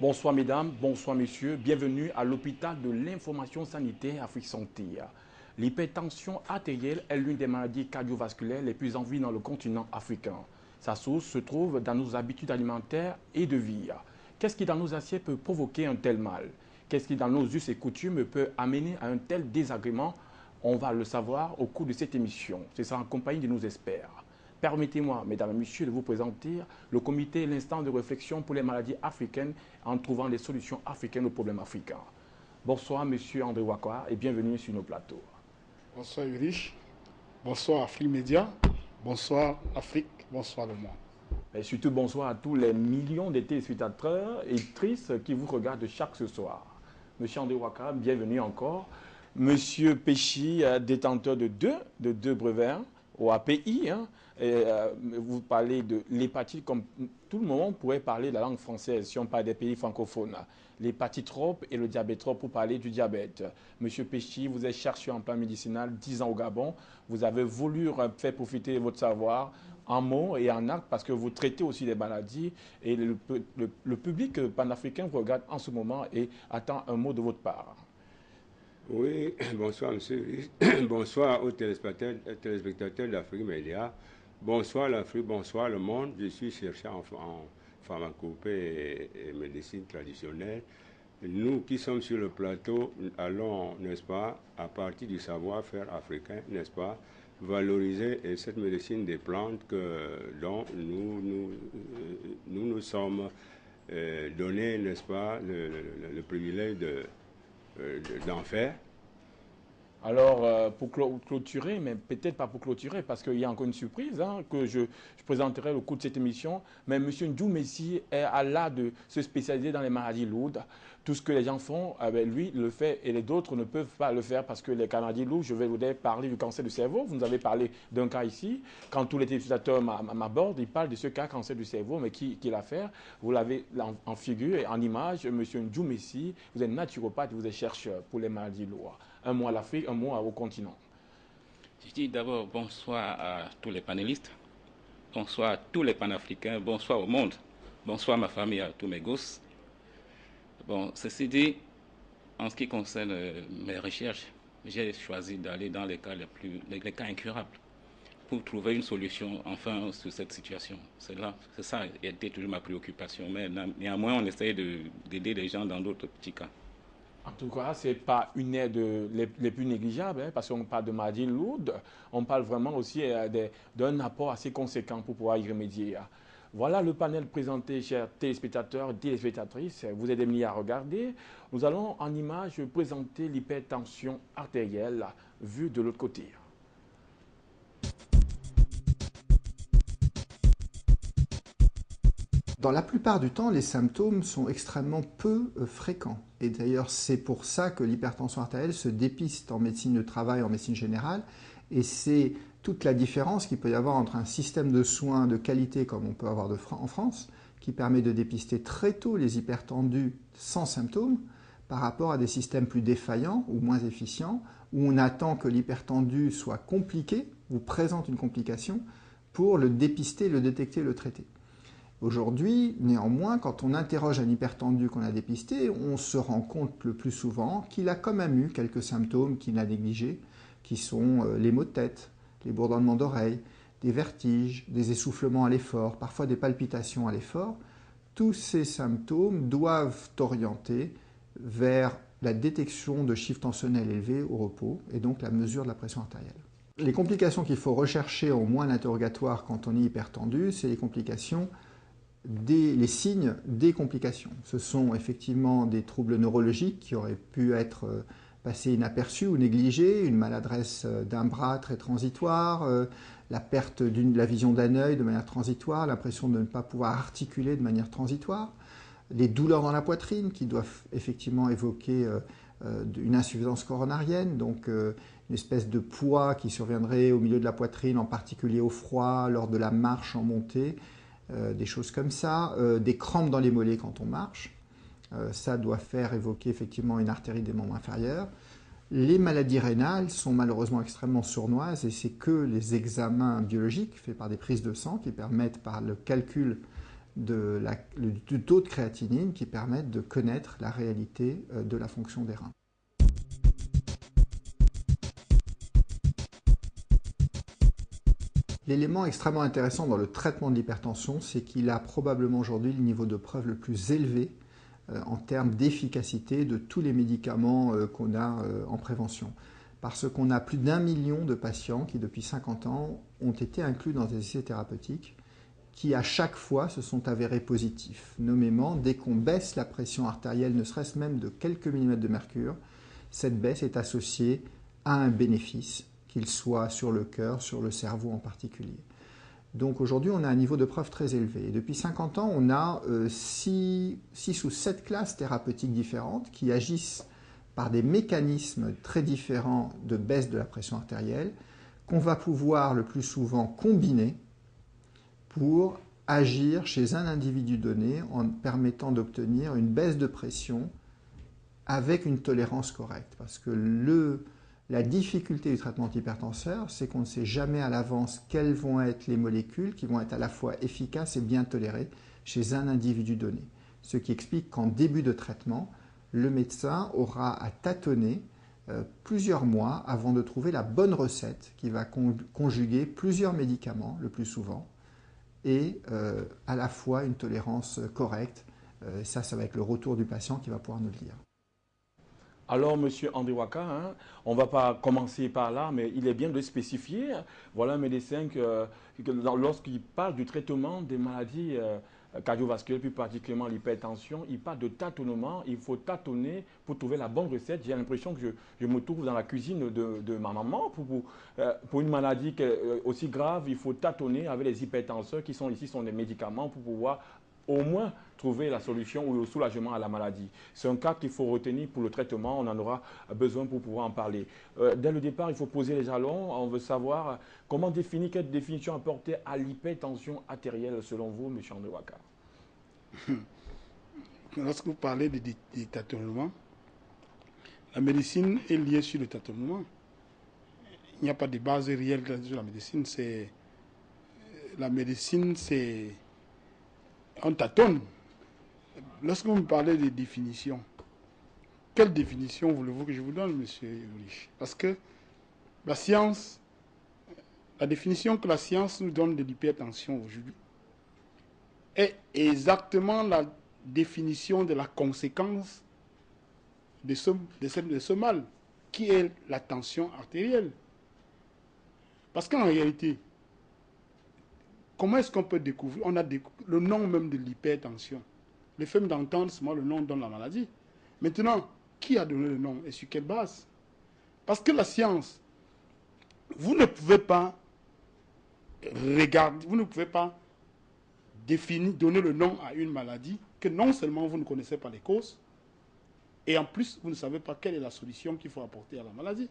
Bonsoir mesdames, bonsoir messieurs, bienvenue à l'hôpital de l'information sanitaire Afrique Santé. L'hypertension artérielle est l'une des maladies cardiovasculaires les plus en vie dans le continent africain. Sa source se trouve dans nos habitudes alimentaires et de vie. Qu'est-ce qui dans nos assiettes peut provoquer un tel mal? Qu'est-ce qui dans nos us et coutumes peut amener à un tel désagrément? On va le savoir au cours de cette émission. C'est ça en compagnie de nos experts. Permettez-moi, mesdames et messieurs, de vous présenter le comité L'Instant de réflexion pour les maladies africaines en trouvant des solutions africaines aux problèmes africains. Bonsoir, monsieur André Wakwa, et bienvenue sur nos plateaux. Bonsoir Ulrich, bonsoir Afrique Média, bonsoir Afrique, bonsoir le monde. Et surtout, bonsoir à tous les millions de téléspectateurs et actrices qui vous regardent chaque ce soir. Monsieur André Wakwa, bienvenue encore. Monsieur Péchi, détenteur de deux brevets au API, vous parlez de l'hépatite comme tout le monde pourrait parler la langue française si on parle des pays francophones. L'hépatite trop et le diabète trop pour parler du diabète. Monsieur Péchi, vous êtes chercheur en plan médicinal, 10 ans au Gabon. Vous avez voulu faire profiter de votre savoir en mots et en actes parce que vous traitez aussi des maladies et le public panafricain vous regarde en ce moment et attend un mot de votre part. Oui, bonsoir monsieur. Bonsoir aux téléspectateurs d'Afrique Média. Bonsoir l'Afrique, bonsoir le monde. Je suis chercheur en pharmacopée et médecine traditionnelle. Nous qui sommes sur le plateau allons, n'est-ce pas, à partir du savoir-faire africain, n'est-ce pas, valoriser cette médecine des plantes dont nous sommes donnés, n'est-ce pas, le privilège d'en faire. Alors, pour clôturer, mais peut-être pas pour clôturer, parce qu'il y a encore une surprise que je présenterai au cours de cette émission. Mais M. Ndjou Messi est à l'art de se spécialiser dans les maladies lourdes. Tout ce que les gens font, lui le fait et les autres ne peuvent pas le faire parce que les maladies lourdes, je vais vous parler du cancer du cerveau. Vous nous avez parlé d'un cas ici. Quand tous les téléspectateurs m'abordent, ils parlent de ce cas cancer du cerveau, mais qui l'a fait? Vous l'avez en figure et en image. M. Ndjou Messi, vous êtes naturopathe, vous êtes chercheur pour les maladies lourdes. Un mot à l'Afrique, un mot au continent. Je dis d'abord bonsoir à tous les panélistes, bonsoir à tous les panafricains, bonsoir au monde, bonsoir à ma famille, à tous mes gosses. Bon, ceci dit, en ce qui concerne mes recherches, j'ai choisi d'aller dans les cas incurables pour trouver une solution enfin sur cette situation. C'est ça qui était toujours ma préoccupation, mais néanmoins on essaye d'aider les gens dans d'autres petits cas. En tout cas, ce n'est pas une aide les plus négligeables, parce qu'on parle de maladies lourdes, on parle vraiment aussi d'un apport assez conséquent pour pouvoir y remédier. Voilà le panel présenté, chers téléspectateurs, téléspectatrices. Vous êtes des milliers à regarder. Nous allons en image présenter l'hypertension artérielle vue de l'autre côté. Dans la plupart du temps, les symptômes sont extrêmement peu fréquents. Et d'ailleurs, c'est pour ça que l'hypertension artérielle se dépiste en médecine du travail, en médecine générale. Et c'est toute la différence qu'il peut y avoir entre un système de soins de qualité, comme on peut avoir en France, qui permet de dépister très tôt les hypertendus sans symptômes, par rapport à des systèmes plus défaillants ou moins efficients, où on attend que l'hypertendu soit compliqué, ou présente une complication, pour le dépister, le détecter, le traiter. Aujourd'hui, néanmoins, quand on interroge un hypertendu qu'on a dépisté, on se rend compte le plus souvent qu'il a quand même eu quelques symptômes qu'il a négligés, qui sont les maux de tête, les bourdonnements d'oreilles, des vertiges, des essoufflements à l'effort, parfois des palpitations à l'effort. Tous ces symptômes doivent orienter vers la détection de chiffres tensionnels élevés au repos et donc la mesure de la pression artérielle. Les complications qu'il faut rechercher au moins à l'interrogatoire quand on est hypertendu, c'est les complications les signes des complications. Ce sont effectivement des troubles neurologiques qui auraient pu être passés inaperçus ou négligés, une maladresse d'un bras très transitoire, la perte de la vision d'un œil de manière transitoire, l'impression de ne pas pouvoir articuler de manière transitoire, les douleurs dans la poitrine qui doivent effectivement évoquer une insuffisance coronarienne, donc une espèce de poids qui surviendrait au milieu de la poitrine, en particulier au froid, lors de la marche en montée, des choses comme ça, des crampes dans les mollets quand on marche. Ça doit faire évoquer effectivement une artérie des membres inférieurs. Les maladies rénales sont malheureusement extrêmement sournoises et c'est que les examens biologiques faits par des prises de sang qui permettent par le calcul du taux de créatinine qui permettent de connaître la réalité de la fonction des reins. L'élément extrêmement intéressant dans le traitement de l'hypertension, c'est qu'il a probablement aujourd'hui le niveau de preuve le plus élevé en termes d'efficacité de tous les médicaments qu'on a en prévention. Parce qu'on a plus d'1 million de patients qui, depuis 50 ans, ont été inclus dans des essais thérapeutiques qui, à chaque fois, se sont avérés positifs. Nommément, dès qu'on baisse la pression artérielle, ne serait-ce même de quelques millimètres de mercure, cette baisse est associée à un bénéfice, qu'il soit sur le cœur, sur le cerveau en particulier. Donc aujourd'hui, on a un niveau de preuve très élevé. Et depuis 50 ans, on a 6 ou 7 classes thérapeutiques différentes qui agissent par des mécanismes très différents de baisse de la pression artérielle qu'on va pouvoir le plus souvent combiner pour agir chez un individu donné en permettant d'obtenir une baisse de pression avec une tolérance correcte. Parce que la difficulté du traitement antihypertenseur, c'est qu'on ne sait jamais à l'avance quelles vont être les molécules qui vont être à la fois efficaces et bien tolérées chez un individu donné. Ce qui explique qu'en début de traitement, le médecin aura à tâtonner plusieurs mois avant de trouver la bonne recette qui va conjuguer plusieurs médicaments, le plus souvent, et à la fois une tolérance correcte. Ça va être le retour du patient qui va pouvoir nous le dire. Alors, Monsieur André Waka, on ne va pas commencer par là, mais il est bien de spécifier. Voilà un médecin lorsqu'il parle du traitement des maladies cardiovasculaires, plus particulièrement l'hypertension, il parle de tâtonnement. Il faut tâtonner pour trouver la bonne recette. J'ai l'impression que je me trouve dans la cuisine de ma maman. Pour une maladie aussi grave, il faut tâtonner avec les hypertenseurs qui sont ici, sont des médicaments pour pouvoir au moins trouver la solution ou le soulagement à la maladie. C'est un cas qu'il faut retenir pour le traitement. On en aura besoin pour pouvoir en parler. Dès le départ, il faut poser les jalons. On veut savoir comment définir, quelle définition apporter à l'hypertension artérielle selon vous, M. André Waka. Lorsque vous parlez de tâtonnement, la médecine est liée sur le tâtonnement. Il n'y a pas de base réelle sur la médecine. La médecine, c'est... On tâtonne. Lorsque vous me parlez de définition, quelle définition voulez-vous que je vous donne, monsieur Ulrich? Parce que la science, la définition que la science nous donne de l'hypertension aujourd'hui est exactement la définition de la conséquence de ce mal, qui est la tension artérielle. Parce qu'en réalité, comment est-ce qu'on peut découvrir? On a le nom même de l'hypertension. Le fait d'entendre seulement le nom donne la maladie. Maintenant, qui a donné le nom et sur quelle base? Parce que la science, vous ne pouvez pas regarder, vous ne pouvez pas donner le nom à une maladie que non seulement vous ne connaissez pas les causes, et en plus, vous ne savez pas quelle est la solution qu'il faut apporter à la maladie.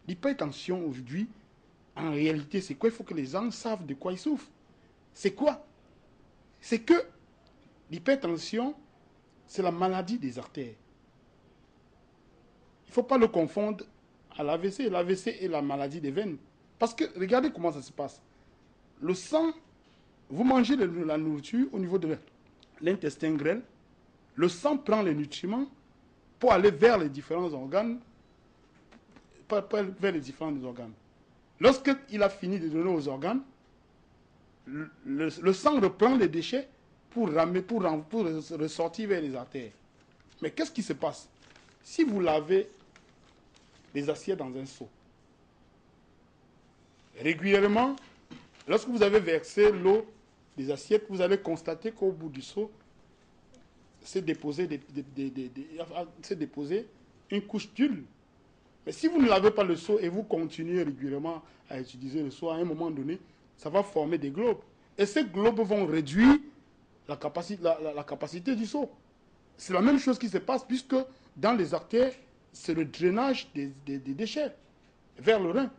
L'hypertension aujourd'hui, en réalité, c'est quoi? Il faut que les gens savent de quoi ils souffrent. C'est quoi? C'est que l'hypertension, c'est la maladie des artères. Il ne faut pas le confondre à l'AVC. L'AVC est la maladie des veines. Parce que, regardez comment ça se passe. Le sang, vous mangez de la nourriture au niveau de l'intestin grêle. Le sang prend les nutriments pour aller vers les différents organes. Vers les différents organes. Lorsqu'il a fini de donner aux organes, le sang reprend les déchets pour ressortir vers les artères. Mais qu'est-ce qui se passe? Si vous lavez les assiettes dans un seau, régulièrement, lorsque vous avez versé l'eau des assiettes, vous allez constater qu'au bout du seau, s'est déposé une couche d'huile. Mais si vous ne lavez pas le seau et vous continuez régulièrement à utiliser le seau, à un moment donné, ça va former des globes. Et ces globes vont réduire la capacité du seau. C'est la même chose qui se passe puisque dans les artères, c'est le drainage des déchets vers le rein.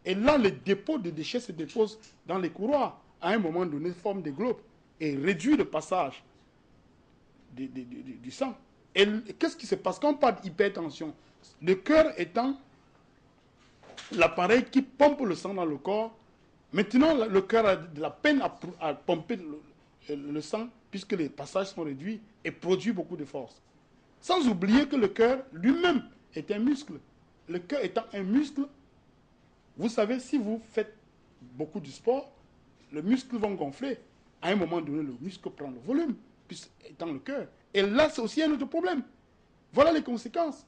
Et là, les dépôts de déchets se déposent dans les couloirs. À un moment donné, forment des globes et réduisent le passage du sang. Et qu'est-ce qui se passe quand on parle d'hypertension? Le cœur étant l'appareil qui pompe le sang dans le corps. Maintenant, le cœur a de la peine à pomper le sang, puisque les passages sont réduits, et produit beaucoup de force. Sans oublier que le cœur lui-même est un muscle. Le cœur étant un muscle, vous savez, si vous faites beaucoup de sport, le muscle va gonfler. À un moment donné, le muscle prend le volume, puisque étant le cœur. Et là, c'est aussi un autre problème. Voilà les conséquences.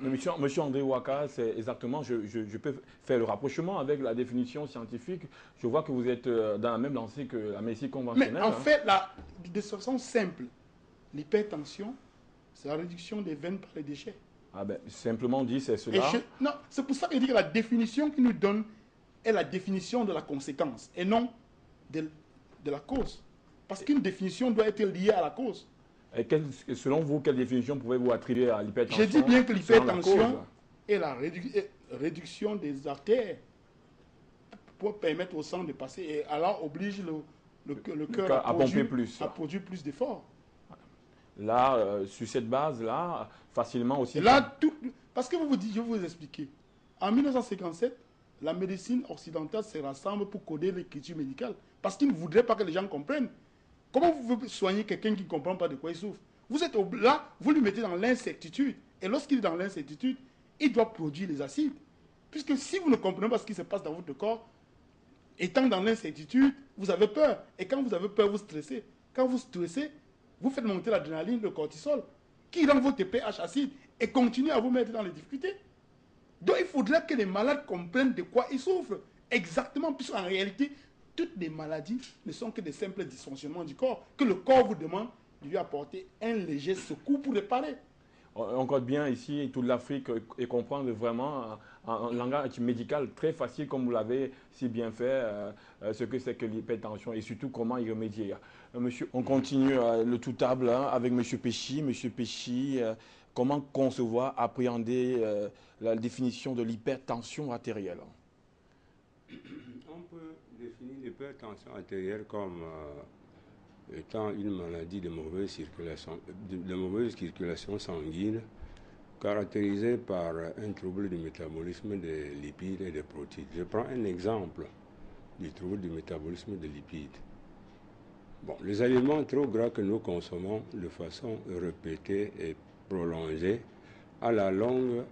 Mais monsieur André Ouakkara, c'est exactement, je peux faire le rapprochement avec la définition scientifique. Je vois que vous êtes dans la même lancée que la médecine conventionnelle. Mais en fait, de façon simple, l'hypertension, c'est la réduction des veines par les déchets. Ah ben, simplement dit, c'est cela. Non, c'est pour ça que je dis que la définition qu'il nous donne est la définition de la conséquence et non de la cause. Parce qu'une définition doit être liée à la cause. Et selon vous, quelle définition pouvez-vous attribuer à l'hypertension? Je dis bien que l'hypertension est la réduction des artères pour permettre au sang de passer et alors oblige le cœur à produire plus d'efforts. Là, sur cette base-là, facilement aussi... Et là, parce que je vais vous expliquer. En 1957, la médecine occidentale se rassemble pour coder l'écriture médicale. Parce qu'ils ne voudraient pas que les gens comprennent. Comment vous pouvez soigner quelqu'un qui ne comprend pas de quoi il souffre? Vous êtes là, vous lui mettez dans l'incertitude. Et lorsqu'il est dans l'incertitude, il doit produire les acides. Puisque si vous ne comprenez pas ce qui se passe dans votre corps, étant dans l'incertitude, vous avez peur. Et quand vous avez peur, vous stressez. Quand vous stressez, vous faites monter l'adrénaline, le cortisol, qui rend votre pH acide et continue à vous mettre dans les difficultés. Donc il faudrait que les malades comprennent de quoi ils souffrent. Exactement, puisqu'en réalité, toutes les maladies ne sont que des simples dysfonctionnements du corps, que le corps vous demande de lui apporter un léger secours pour réparer. On code bien ici toute l'Afrique et comprendre vraiment un langage médical très facile, comme vous l'avez si bien fait, ce que c'est que l'hypertension et surtout comment y remédier. Monsieur, on continue le tout table avec Monsieur Péchy. Monsieur Péchy, comment concevoir, appréhender la définition de l'hypertension artérielle? On peut définir l'hypertension artérielle comme étant une maladie de mauvaise circulation sanguine caractérisée par un trouble du métabolisme des lipides et des protéines. Je prends un exemple du trouble du métabolisme des lipides. Bon, les aliments trop gras que nous consommons de façon répétée et prolongée, à la longue,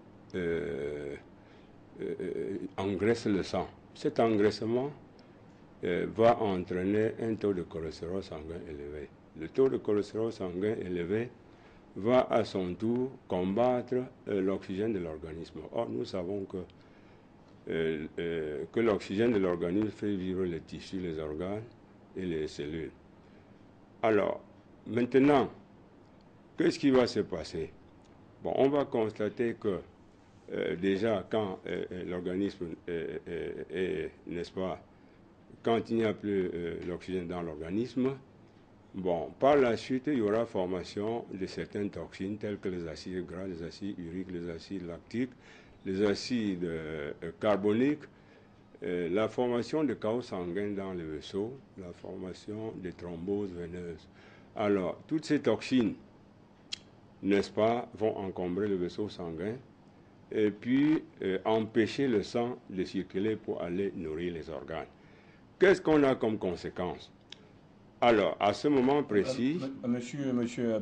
engraissent le sang. Cet engraissement va entraîner un taux de cholestérol sanguin élevé. Le taux de cholestérol sanguin élevé va à son tour combattre l'oxygène de l'organisme. Or, nous savons que l'oxygène de l'organisme fait vivre les tissus, les organes et les cellules. Alors, maintenant, qu'est-ce qui va se passer? Bon, on va constater que déjà, quand l'organisme n'est-ce pas, quand il n'y a plus l'oxygène dans l'organisme, bon, par la suite, il y aura formation de certaines toxines telles que les acides gras, les acides uriques, les acides lactiques, les acides carboniques, la formation de chaos sanguin dans les vaisseaux, la formation de thromboses veineuses. Alors, toutes ces toxines, n'est-ce pas, vont encombrer le vaisseau sanguin et puis empêcher le sang de circuler pour aller nourrir les organes. Qu'est-ce qu'on a comme conséquence? Alors, à ce moment précis... Monsieur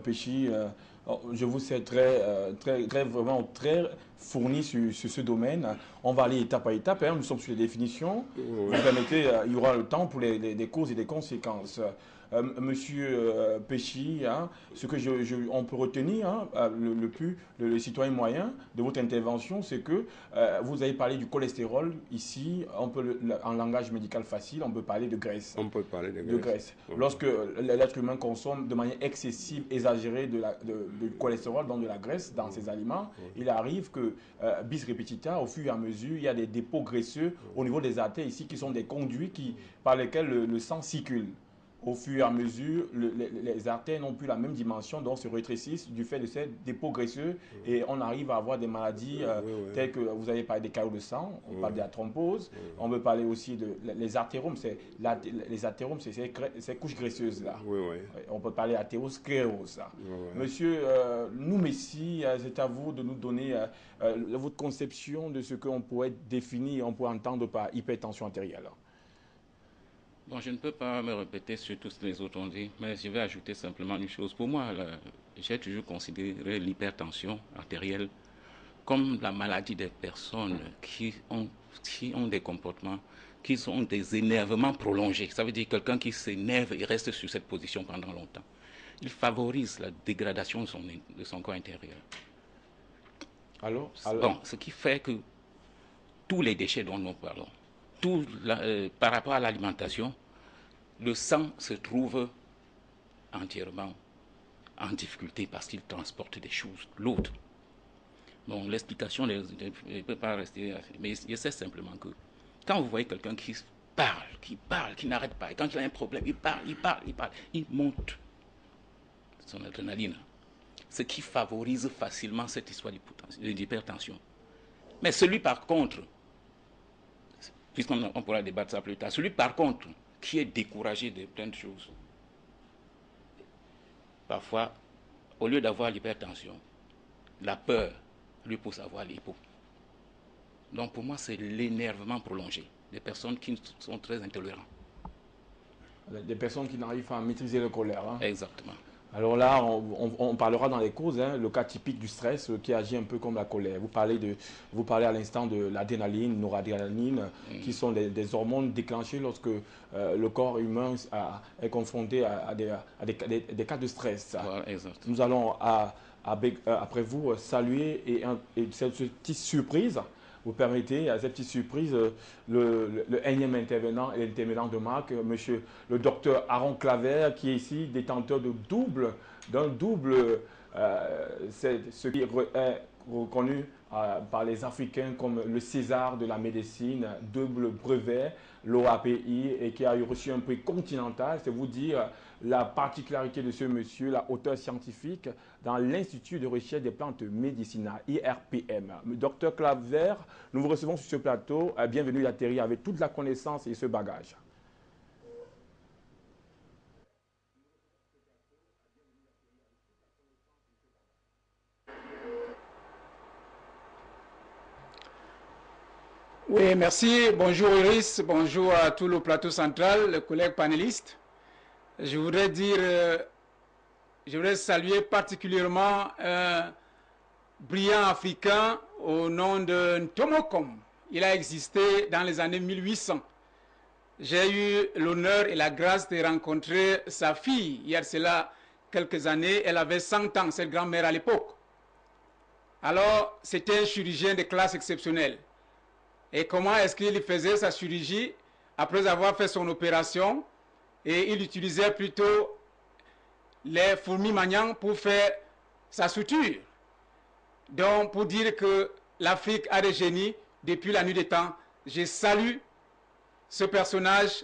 Péchy, je vous sais vraiment très fourni sur ce domaine. On va aller étape à étape. Nous sommes sur les définitions. Oui. Vous permettez, il y aura le temps pour les causes et les conséquences. Monsieur Péchy, ce que on peut retenir, le citoyen moyen de votre intervention, c'est que vous avez parlé du cholestérol. Ici, en langage médical facile, on peut parler de graisse. On peut parler de graisse. Oui. Lorsque l'être humain consomme de manière excessive, exagérée de cholestérol, donc de la graisse dans ses aliments, il arrive que bis repetita, au fur et à mesure, il y a des dépôts graisseux au niveau des artères ici qui sont des conduits par lesquels le sang circule. Au fur et à mesure, les artères n'ont plus la même dimension, donc se rétrécissent du fait de ces dépôts graisseux et on arrive à avoir des maladies telles que vous avez parlé des caillots de sang, on parle de la thrombose, on peut parler aussi les artéromes, les artéromes, c'est ces couches graisseuses-là. On peut parler d'athérosclérose. Monsieur Noumessi, c'est à vous de nous donner votre conception de ce qu'on pourrait définir, on pourrait entendre par hypertension artérielle. Bon, je ne peux pas me répéter sur tout ce que les autres ont dit, mais je vais ajouter simplement une chose. Pour moi, j'ai toujours considéré l'hypertension artérielle comme la maladie des personnes qui ont des comportements, qui ont des énervements prolongés. Ça veut dire quelqu'un qui s'énerve et reste sur cette position pendant longtemps. Il favorise la dégradation de son corps intérieur. Alors, bon, ce qui fait que tous les déchets dont nous parlons, par rapport à l'alimentation, le sang se trouve entièrement en difficulté parce qu'il transporte des choses lourdes. Bon, l'explication ne peut pas rester, mais je sais simplement que quand vous voyez quelqu'un qui parle, qui n'arrête pas, et quand il a un problème, il parle, il monte son adrénaline, ce qui favorise facilement cette histoire d'hypertension. Mais celui par contre, puisqu'on pourra débattre ça plus tard, celui par contre qui est découragé de plein de choses, parfois, au lieu d'avoir l'hypertension, la peur lui pousse à avoir l'hypo. Donc pour moi, c'est l'énervement prolongé des personnes qui sont très intolérantes. Des personnes qui n'arrivent pas à maîtriser la colère. Hein. Exactement. Alors là, on parlera dans les causes, hein, le cas typique du stress qui agit un peu comme la colère. Vous parlez à l'instant de l'adrénaline, noradrénaline, qui sont des hormones déclenchées lorsque le corps humain est confronté à des cas de stress. Voilà, nous allons, après vous, saluer et cette petite surprise. Vous permettez à cette petite surprise le énième intervenant et l'intervenant de marque, monsieur le docteur Aaron Claver, qui est ici détenteur d'un double, c'est ce qui est reconnu par les Africains comme le César de la médecine, double brevet, l'OAPI, et qui a reçu un prix continental. C'est vous dire la particularité de ce monsieur, la hauteur scientifique dans l'Institut de recherche des plantes médicinales, IRPM. Docteur Claver, nous vous recevons sur ce plateau. Bienvenue, atterri avec toute la connaissance et ce bagage. Oui, merci. Bonjour Iris, bonjour à tout le plateau central, les collègues panélistes. Je voudrais saluer particulièrement un brillant Africain au nom de Ntomokom. Il a existé dans les années 1800. J'ai eu l'honneur et la grâce de rencontrer sa fille il y a de cela quelques années. Elle avait 100 ans, cette grand-mère à l'époque. Alors, c'était un chirurgien de classe exceptionnelle. Et comment est-ce qu'il faisait sa chirurgie? Après avoir fait son opération, et il utilisait plutôt les fourmis maniants pour faire sa suture. Donc, pour dire que l'Afrique a des génies depuis la nuit des temps, je salue ce personnage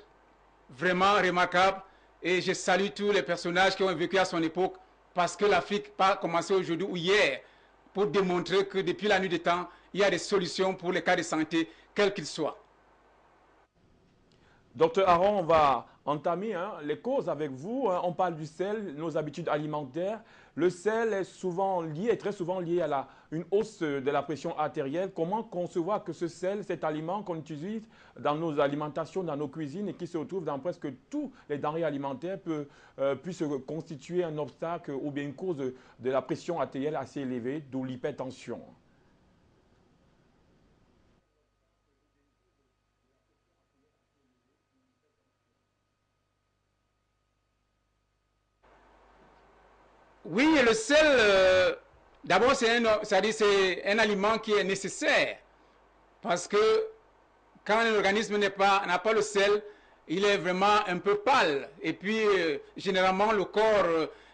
vraiment remarquable et je salue tous les personnages qui ont vécu à son époque parce que l'Afrique n'a pas commencé aujourd'hui ou hier pour démontrer que depuis la nuit des temps, il y a des solutions pour les cas de santé, quels qu'ils soient. Docteur Aaron, on va entamer les causes avec vous. On parle du sel, nos habitudes alimentaires. Le sel est très souvent lié à une hausse de la pression artérielle. Comment concevoir que ce sel, cet aliment qu'on utilise dans nos alimentations, dans nos cuisines et qui se retrouve dans presque tous les denrées alimentaires puisse constituer un obstacle ou bien une cause de la pression artérielle assez élevée, d'où l'hypertension? Oui, le sel, d'abord, c'est un aliment qui est nécessaire. Parce que quand un organisme n'a pas le sel, il est vraiment un peu pâle. Et puis, généralement, le corps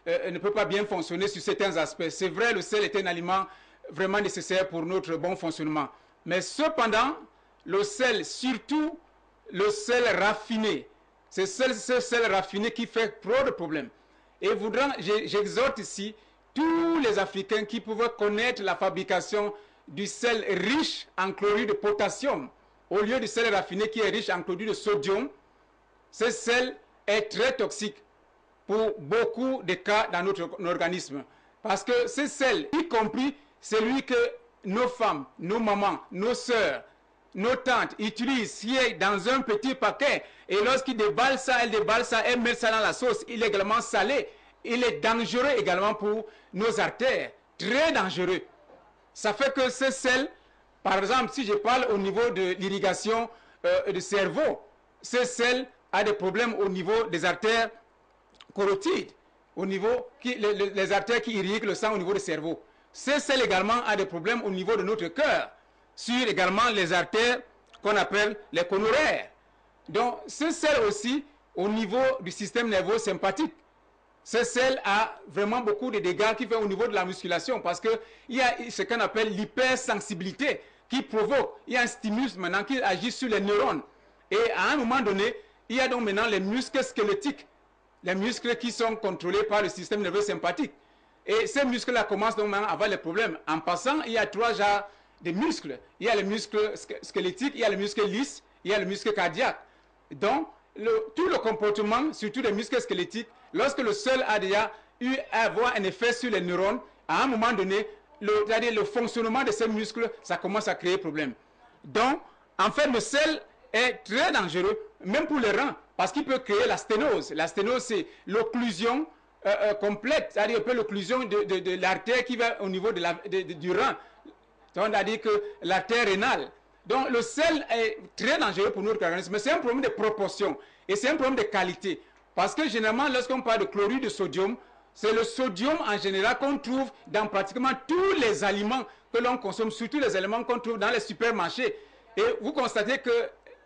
ne peut pas bien fonctionner sur certains aspects. C'est vrai, le sel est un aliment vraiment nécessaire pour notre bon fonctionnement. Mais cependant, le sel, surtout le sel raffiné, c'est ce sel raffiné qui fait trop de problèmes. Et j'exhorte ici tous les Africains qui pouvaient connaître la fabrication du sel riche en chlorure de potassium, au lieu du sel raffiné qui est riche en chlorure de sodium. Ce sel est très toxique pour beaucoup de cas dans notre organisme. Parce que ce sel, y compris celui que nos femmes, nos mamans, nos sœurs nos tantes utilisent, qui est dans un petit paquet, et lorsqu'ils déballent ça, elles mettent ça dans la sauce illégalement salée, il est dangereux également pour nos artères, très dangereux. Ça fait que ce sel, par exemple, si je parle au niveau de l'irrigation du cerveau, ce sel a des problèmes au niveau des artères carotides, au niveau les artères qui irriguent le sang au niveau du cerveau. Ce sel également a des problèmes au niveau de notre cœur, sur également les artères qu'on appelle les coronnaires. Donc, ce sel aussi, au niveau du système nerveux sympathique, ce sel a vraiment beaucoup de dégâts qui fait au niveau de la musculation parce qu'il y a ce qu'on appelle l'hypersensibilité qui provoque, il y a un stimulus maintenant qui agit sur les neurones. Et à un moment donné, il y a donc maintenant les muscles squelettiques, les muscles qui sont contrôlés par le système nerveux sympathique. Et ces muscles-là commencent donc maintenant à avoir les problèmes. En passant, il y a trois genres de muscles. Il y a les muscles squelettiques, il y a les muscles lisses, il y a le muscle cardiaque. Donc, tout le comportement, surtout les muscles squelettiques, lorsque le sel a déjà eu à avoir un effet sur les neurones, à un moment donné, le fonctionnement de ces muscles, ça commence à créer problème. Donc, en fait, le sel est très dangereux, même pour les reins, parce qu'il peut créer la sténose. La sténose, c'est l'occlusion complète, c'est-à-dire l'occlusion de l'artère qui va au niveau du rein. C'est-à-dire que l'artère rénale. Donc, le sel est très dangereux pour notre organisme, mais c'est un problème de proportion et c'est un problème de qualité. Parce que généralement, lorsqu'on parle de chlorure de sodium, c'est le sodium en général qu'on trouve dans pratiquement tous les aliments que l'on consomme, surtout les aliments qu'on trouve dans les supermarchés. Et vous constatez que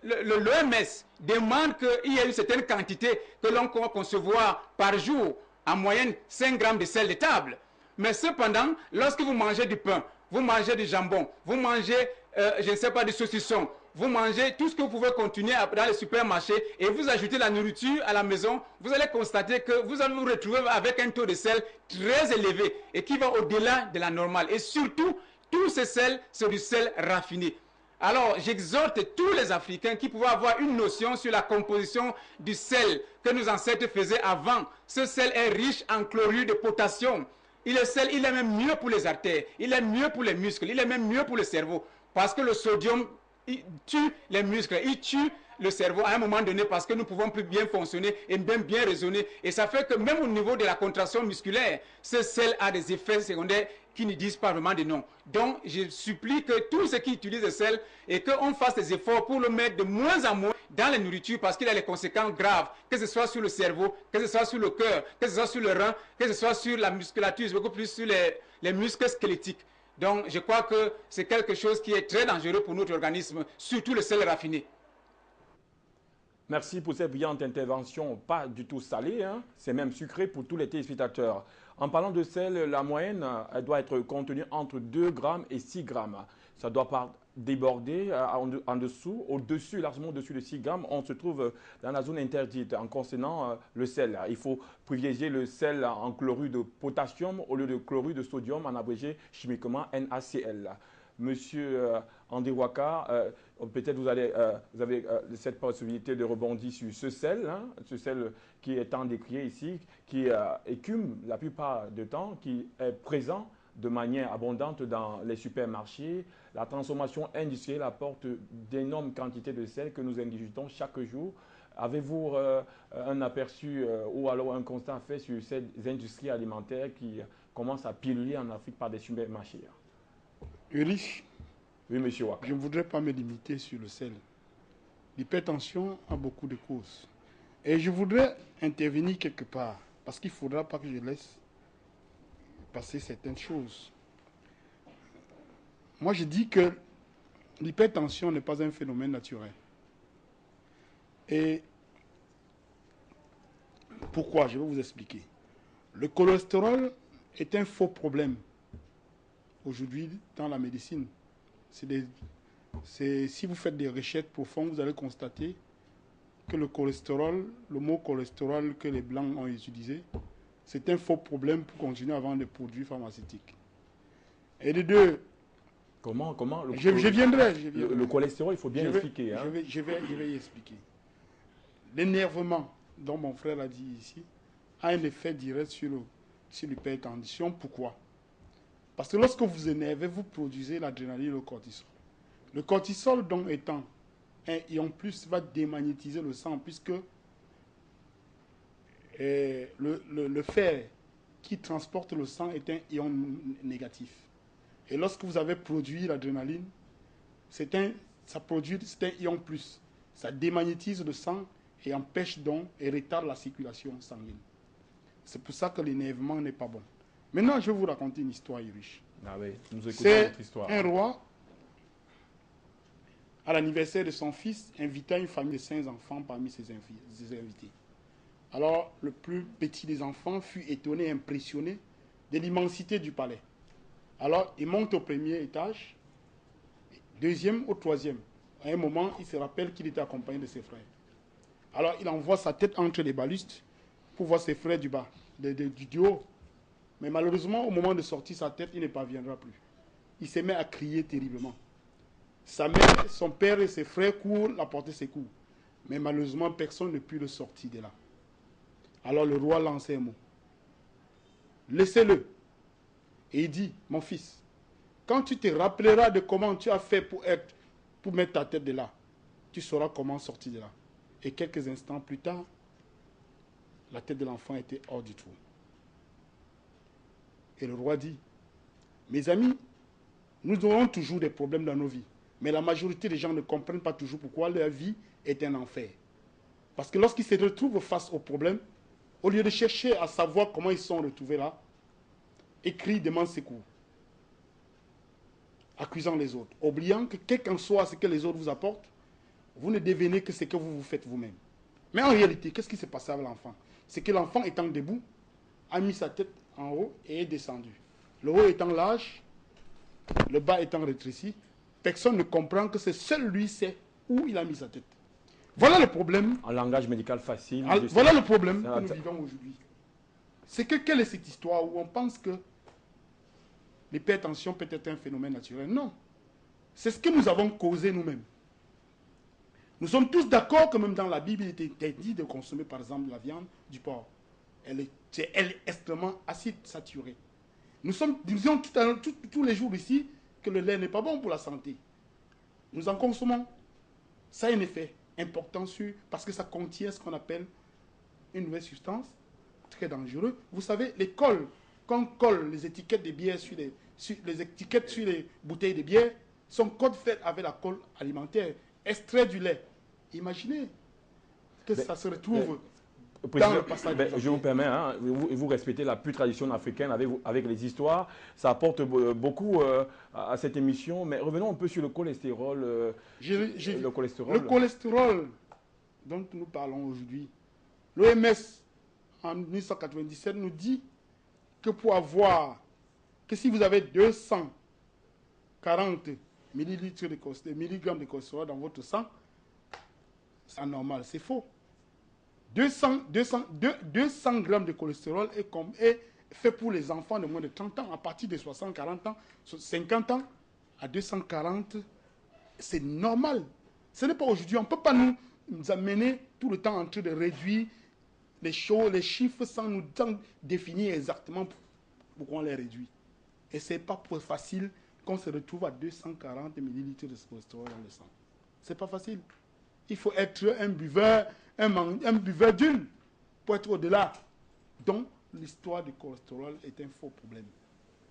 l'OMS demande qu'il y ait une certaine quantité que l'on peut concevoir par jour, en moyenne 5 grammes de sel de table. Mais cependant, lorsque vous mangez du pain, vous mangez du jambon, vous mangez, je ne sais pas, du saucisson, vous mangez tout ce que vous pouvez continuer dans les supermarchés et vous ajoutez la nourriture à la maison, vous allez constater que vous allez vous retrouver avec un taux de sel très élevé et qui va au-delà de la normale. Et surtout, tout ce sel, c'est du sel raffiné. Alors, j'exhorte tous les Africains qui pouvaient avoir une notion sur la composition du sel que nos ancêtres faisaient avant. Ce sel est riche en chlorure de potassium. Il est même mieux pour les artères, il est mieux pour les muscles, il est même mieux pour le cerveau. Parce que le sodium il tue les muscles, il tue le cerveau à un moment donné parce que nous ne pouvons plus bien fonctionner et bien raisonner. Et ça fait que même au niveau de la contraction musculaire, ce sel a des effets secondaires qui ne disent pas vraiment de non. Donc, je supplie que tous ceux qui utilisent le sel et qu'on fasse des efforts pour le mettre de moins en moins dans la nourriture parce qu'il a les conséquences graves, que ce soit sur le cerveau, que ce soit sur le cœur, que ce soit sur le rein, que ce soit sur la musculature, beaucoup plus sur les muscles squelettiques. Donc, je crois que c'est quelque chose qui est très dangereux pour notre organisme, surtout le sel raffiné. Merci pour cette brillante intervention, pas du tout salée, hein. C'est même sucré pour tous les téléspectateurs. En parlant de sel, la moyenne, elle doit être contenue entre 2 grammes et 6 grammes. Ça ne doit pas déborder en dessous, au-dessus, largement au-dessus de 6 grammes. On se trouve dans la zone interdite en concernant le sel. Il faut privilégier le sel en chlorure de potassium au lieu de chlorure de sodium, en abrégé chimiquement NaCl. Monsieur André Ouaka, peut-être vous avez cette possibilité de rebondir sur ce sel, hein, ce sel qui est tant décrié ici, qui écume la plupart du temps, qui est présent de manière abondante dans les supermarchés. La transformation industrielle apporte d'énormes quantités de sel que nous ingurgitons chaque jour. Avez-vous un aperçu ou alors un constat fait sur ces industries alimentaires qui commencent à piluler en Afrique par des supermarchés? Ulrich, oui, monsieur Ouaka. Je ne voudrais pas me limiter sur le sel. L'hypertension a beaucoup de causes. Et je voudrais intervenir quelque part, parce qu'il ne faudra pas que je laisse passer certaines choses. Moi, je dis que l'hypertension n'est pas un phénomène naturel. Et pourquoi? Je vais vous expliquer. Le cholestérol est un faux problème aujourd'hui dans la médecine. Si vous faites des recherches profondes, vous allez constater que le cholestérol, le mot cholestérol que les Blancs ont utilisé, c'est un faux problème pour continuer à vendre des produits pharmaceutiques. Et de deux... Comment je viendrai. Le cholestérol, il faut bien expliquer. Hein. Je vais y expliquer. L'énervement, dont mon frère a dit ici, a un effet direct sur l'hypertension. Pourquoi? Parce que lorsque vous énervez, vous produisez l'adrénaline et le cortisol. Le cortisol, donc, étant un ion plus, va démagnétiser le sang, puisque le fer qui transporte le sang est un ion négatif. Et lorsque vous avez produit l'adrénaline, c'est un ion plus. Ça démagnétise le sang et empêche donc et retarde la circulation sanguine. C'est pour ça que l'énervement n'est pas bon. Maintenant, je vais vous raconter une histoire riche. Ah oui, nous écoutons C'est votre histoire. un roi, à l'anniversaire de son fils, invita une famille de 5 enfants parmi ses invités. Alors, le plus petit des enfants fut étonné, impressionné de l'immensité du palais. Alors, il monte au premier étage, deuxième au troisième. À un moment, il se rappelle qu'il était accompagné de ses frères. Alors, il envoie sa tête entre les balustres pour voir ses frères du bas, du haut. Mais malheureusement, au moment de sortir sa tête, il ne parviendra plus. Il se met à crier terriblement. Sa mère, son père et ses frères courent apporter secours. Mais malheureusement, personne ne put le sortir de là. Alors le roi lance un mot. Laissez-le. Et il dit, mon fils, quand tu te rappelleras de comment tu as fait pour mettre ta tête de là, tu sauras comment sortir de là. Et quelques instants plus tard, la tête de l'enfant était hors du trou. Et le roi dit, mes amis, nous aurons toujours des problèmes dans nos vies. Mais la majorité des gens ne comprennent pas toujours pourquoi leur vie est un enfer. Parce que lorsqu'ils se retrouvent face aux problèmes, au lieu de chercher à savoir comment ils sont retrouvés là, ils crient, demandent secours, accusant les autres, oubliant que quel qu'en soit ce que les autres vous apportent, vous ne devenez que ce que vous vous faites vous-même. Mais en réalité, qu'est-ce qui s'est passé avec l'enfant? C'est que l'enfant étant debout, a mis sa tête en haut et est descendu. Le haut étant large, le bas étant rétréci, personne ne comprend que c'est seul lui sait où il a mis sa tête. Voilà le problème. En langage médical facile. Voilà le problème que nous vivons aujourd'hui. C'est que quelle est cette histoire où on pense que l'hypertension peut être un phénomène naturel? Non. C'est ce que nous avons causé nous-mêmes. Nous sommes tous d'accord que même dans la Bible, il était interdit de consommer par exemple la viande du porc. Elle est extrêmement acide, saturée. Nous disons tous les jours ici que le lait n'est pas bon pour la santé. Nous en consommons. Ça a un effet important parce que ça contient ce qu'on appelle une nouvelle substance très dangereuse. Vous savez, les cols, quand on colle les étiquettes de bière sur les étiquettes sur les bouteilles de bière, sont code fait avec la colle alimentaire, extrait du lait. Imaginez que ça se retrouve dans le passage. Je vous permets, hein, vous respectez la pure tradition africaine avec les histoires. Ça apporte beaucoup à cette émission. Mais revenons un peu sur le cholestérol. Le cholestérol dont nous parlons aujourd'hui. L'OMS, en 1997, nous dit que que si vous avez 240 milligrammes de cholestérol dans votre sang, c'est anormal, c'est faux. 200 grammes de cholestérol est fait pour les enfants de moins de 30 ans. À partir de 60, 40 ans, 50 ans, à 240, c'est normal. Ce n'est pas aujourd'hui. On ne peut pas nous amener tout le temps en train de réduire les chiffres sans nous définir exactement pourquoi on les réduit. Et ce n'est pas facile qu'on se retrouve à 240 millilitres de cholestérol dans le sang. Ce n'est pas facile. Il faut être un buveur d'une pour être au-delà. Donc, l'histoire du cholestérol est un faux problème.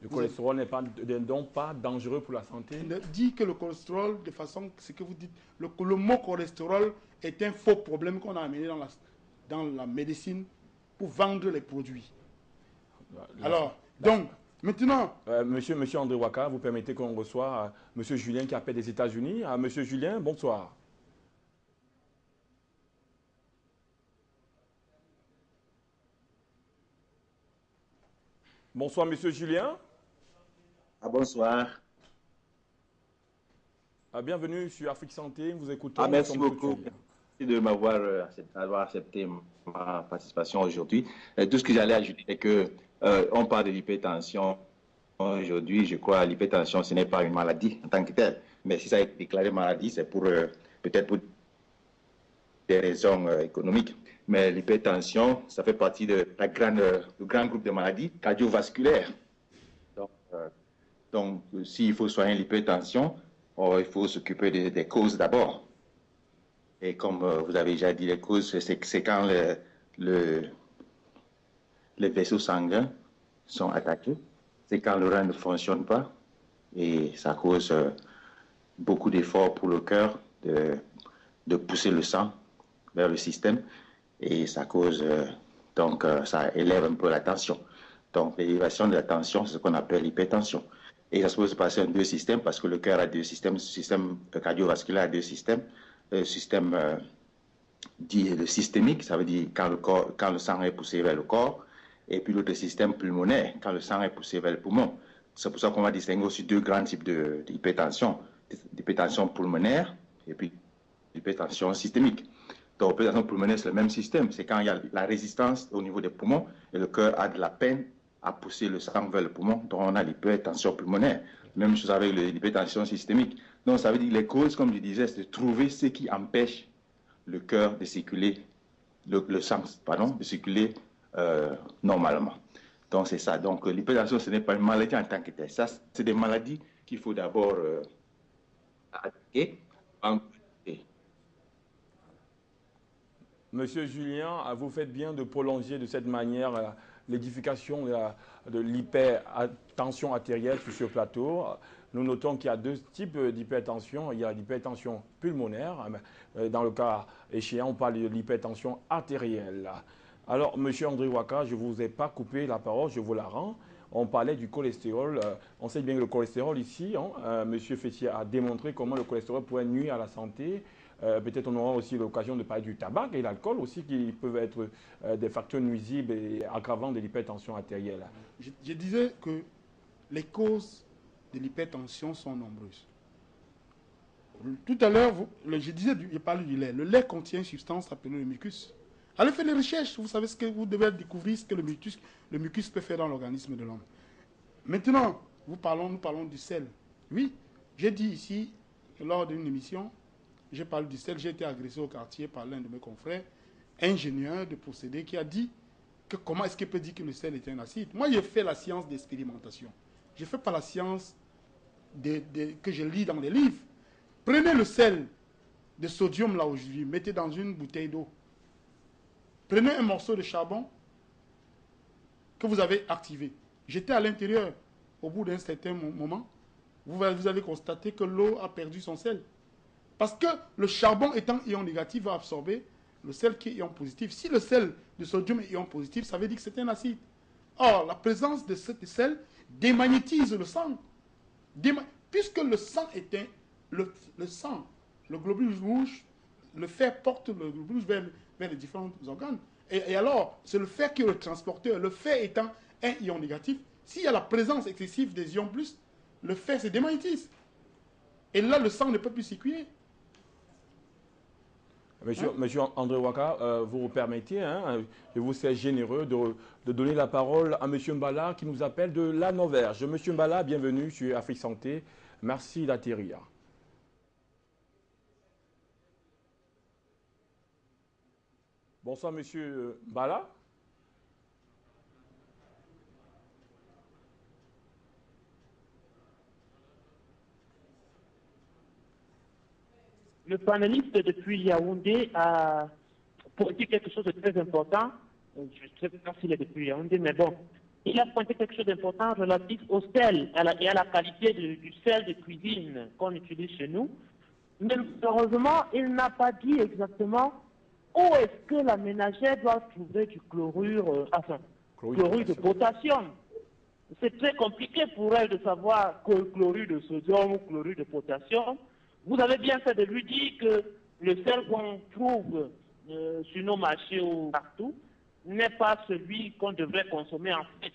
Le cholestérol n'est donc pas dangereux pour la santé? On dit que le cholestérol, de façon, ce que vous dites, le mot cholestérol est un faux problème qu'on a amené dans la médecine pour vendre les produits. Alors, donc, maintenant... Monsieur André Ouakkara, vous permettez qu'on reçoive Monsieur Julien qui appelle des États-Unis. Monsieur Julien, bonsoir. Bonsoir, Monsieur Julien. Bonsoir. Bienvenue sur Afrique Santé. Vous écoutez. Merci beaucoup de m'avoir accepté ma participation aujourd'hui. Tout ce que j'allais ajouter est que on parle de l'hypertension. Aujourd'hui, je crois que l'hypertension, ce n'est pas une maladie en tant que telle. Mais si ça a été déclaré maladie, c'est peut-être pour des raisons économiques. Mais l'hypertension, ça fait partie du grand groupe de maladies cardiovasculaires. Donc s'il faut soigner l'hypertension, Or, il faut s'occuper des causes d'abord. Et comme vous avez déjà dit, les causes, c'est quand les vaisseaux sanguins sont attaqués, c'est quand le rein ne fonctionne pas, et ça cause beaucoup d'efforts pour le cœur de pousser le sang vers le système, et ça cause, ça élève un peu la tension. Donc, l'élévation de la tension, c'est ce qu'on appelle l'hypertension. Et ça se peut se passer en deux systèmes, parce que le cœur a deux systèmes, le système cardiovasculaire a deux systèmes. Le système dit le systémique, ça veut dire quand le sang est poussé vers le corps, et puis l'autre système pulmonaire, quand le sang est poussé vers le poumon. C'est pour ça qu'on va distinguer aussi deux grands types d'hypertension, l'hypertension pulmonaire et puis l'hypertension systémique. Donc, l'hypertension pulmonaire, c'est le même système, c'est quand il y a la résistance au niveau des poumons et le cœur a de la peine à pousser le sang vers le poumon, donc on a l'hypertension pulmonaire. Même chose avec l'hypertension systémique. Donc, ça veut dire que les causes, comme je disais, c'est de trouver ce qui empêche le cœur de circuler, le sang, pardon, de circuler normalement. Donc, c'est ça. Donc, l'hypertension, ce n'est pas une maladie en tant que telle. Ça, c'est des maladies qu'il faut d'abord attaquer. Monsieur Julien, vous faites bien de prolonger de cette manière l'édification de l'hypertension artérielle sur ce plateau. Nous notons qu'il y a deux types d'hypertension. Il y a l'hypertension pulmonaire. Dans le cas échéant, on parle de l'hypertension artérielle. Alors, monsieur André Ouaka, je ne vous ai pas coupé la parole, je vous la rends. On parlait du cholestérol. On sait bien que le cholestérol ici, monsieur Fessier a démontré comment le cholestérol pourrait nuire à la santé. Peut-être on aura aussi l'occasion de parler du tabac et l'alcool aussi, qui peuvent être des facteurs nuisibles et aggravants de l'hypertension artérielle. Je disais que les causes de l'hypertension sont nombreuses. Tout à l'heure, je parlais du lait. Le lait contient une substance appelée le mucus. Allez faire des recherches, vous savez vous devez découvrir ce que le mucus peut faire dans l'organisme de l'homme. Maintenant, nous parlons du sel. Oui, j'ai dit ici, lors d'une émission, j'ai parlé du sel, j'ai été agressé au quartier par l'un de mes confrères, ingénieur de procédés, qui a dit que comment est-ce qu'il peut dire que le sel est un acide. Moi, j'ai fait la science d'expérimentation. Je ne fais pas la science que je lis dans les livres. Prenez le sel de sodium là aujourd'hui, mettez dans une bouteille d'eau. Prenez un morceau de charbon que vous avez activé. Jetez à l'intérieur. Au bout d'un certain moment, vous allez constater que l'eau a perdu son sel. Parce que le charbon étant ion négatif va absorber le sel qui est ion positif. Si le sel de sodium est ion positif, ça veut dire que c'est un acide. Or, la présence de ce sel démagnétise le sang. Puisque le sang est le sang, le globule rouge, le fer porte le globule rouge vers les différents organes. Et alors, c'est le fer qui est le transporteur. Le fer étant un ion négatif, s'il y a la présence excessive des ions plus, le fer se démagnétise. Et là, le sang ne peut plus circuler. Monsieur André Ouaka, vous vous permettez, je vous suis généreux de donner la parole à monsieur Mbala qui nous appelle de la Norvège. Monsieur Mbala, bienvenue sur Afrique Santé. Merci d'atterrir. Bonsoir, monsieur Mbala. Le panéliste depuis Yaoundé a pointé quelque chose de très important. Je ne sais pas s'il est depuis Yaoundé, mais bon. Il a pointé quelque chose d'important relatif au sel et à la qualité du sel de cuisine qu'on utilise chez nous. Mais heureusement, il n'a pas dit exactement où est-ce que la ménagère doit trouver du chlorure de potassium. C'est très compliqué pour elle de savoir que chlorure de sodium ou chlorure de potassium. Vous avez bien fait de lui dire que le sel qu'on trouve sur nos marchés ou partout n'est pas celui qu'on devrait consommer en fait.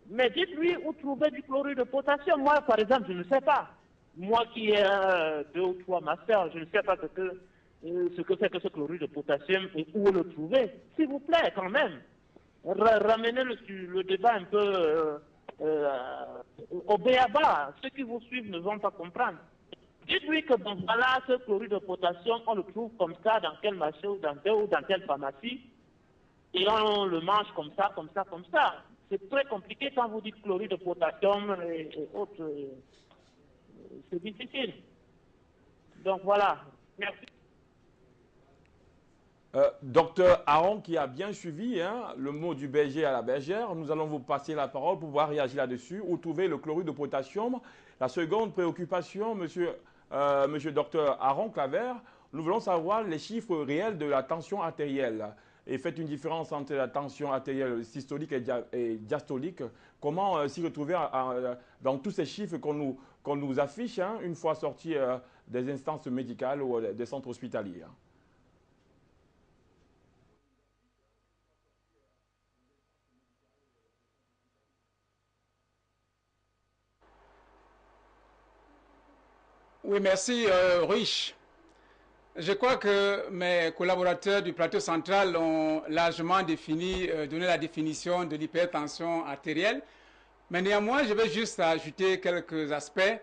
Mais dites-lui où trouver du chlorure de potassium. Moi, par exemple, je ne sais pas. Moi qui ai 2 ou 3 masters, je ne sais pas ce que c'est que ce chlorure de potassium et où le trouver. S'il vous plaît, quand même. Ramenez le débat un peu au béaba. Ceux qui vous suivent ne vont pas comprendre. Dites-lui que bon, voilà, ce chlorure de potassium, on le trouve comme ça dans quel marché ou dans quelle pharmacie. Et on le mange comme ça, comme ça, comme ça. C'est très compliqué quand vous dites chlorure de potassium et autres c'est difficile. Donc voilà, merci. Docteur Aaron, qui a bien suivi le mot du berger à la bergère, nous allons vous passer la parole pour pouvoir réagir là-dessus ou trouver le chlorure de potassium. La seconde préoccupation, monsieur docteur Aaron Claver, nous voulons savoir les chiffres réels de la tension artérielle. Et faites une différence entre la tension artérielle systolique et diastolique. Comment s'y retrouver dans tous ces chiffres qu'on nous affiche une fois sortis des instances médicales ou des centres hospitaliers. Oui, merci, Rich. Je crois que mes collaborateurs du plateau central ont largement donné la définition de l'hypertension artérielle. Mais néanmoins, je vais juste ajouter quelques aspects.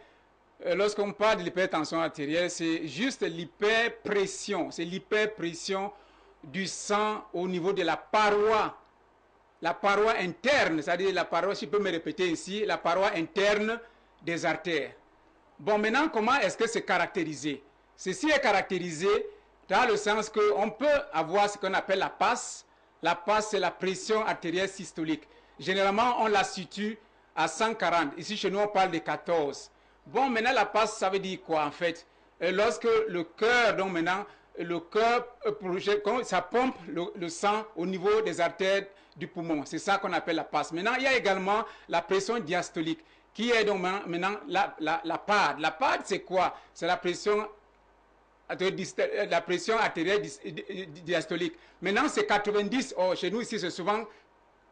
Lorsqu'on parle de l'hypertension artérielle, c'est juste l'hyperpression. C'est l'hyperpression du sang au niveau de la paroi interne, c'est-à-dire la paroi, si je peux me répéter ici, la paroi interne des artères. Bon, maintenant, comment est-ce que c'est caractérisé? Ceci est caractérisé dans le sens qu'on peut avoir ce qu'on appelle la passe. La passe, c'est la pression artérielle systolique. Généralement, on la situe à 140. Ici, chez nous, on parle de 14. Bon, maintenant, la passe, ça veut dire quoi, en fait? Lorsque le cœur, donc maintenant, le cœur, ça pompe le sang au niveau des artères du poumon. C'est ça qu'on appelle la passe. Maintenant, il y a également la pression diastolique, qui est donc maintenant la PAD. La PAD, c'est quoi? C'est la pression artérielle diastolique. Maintenant, c'est 90. Oh, chez nous, ici, c'est souvent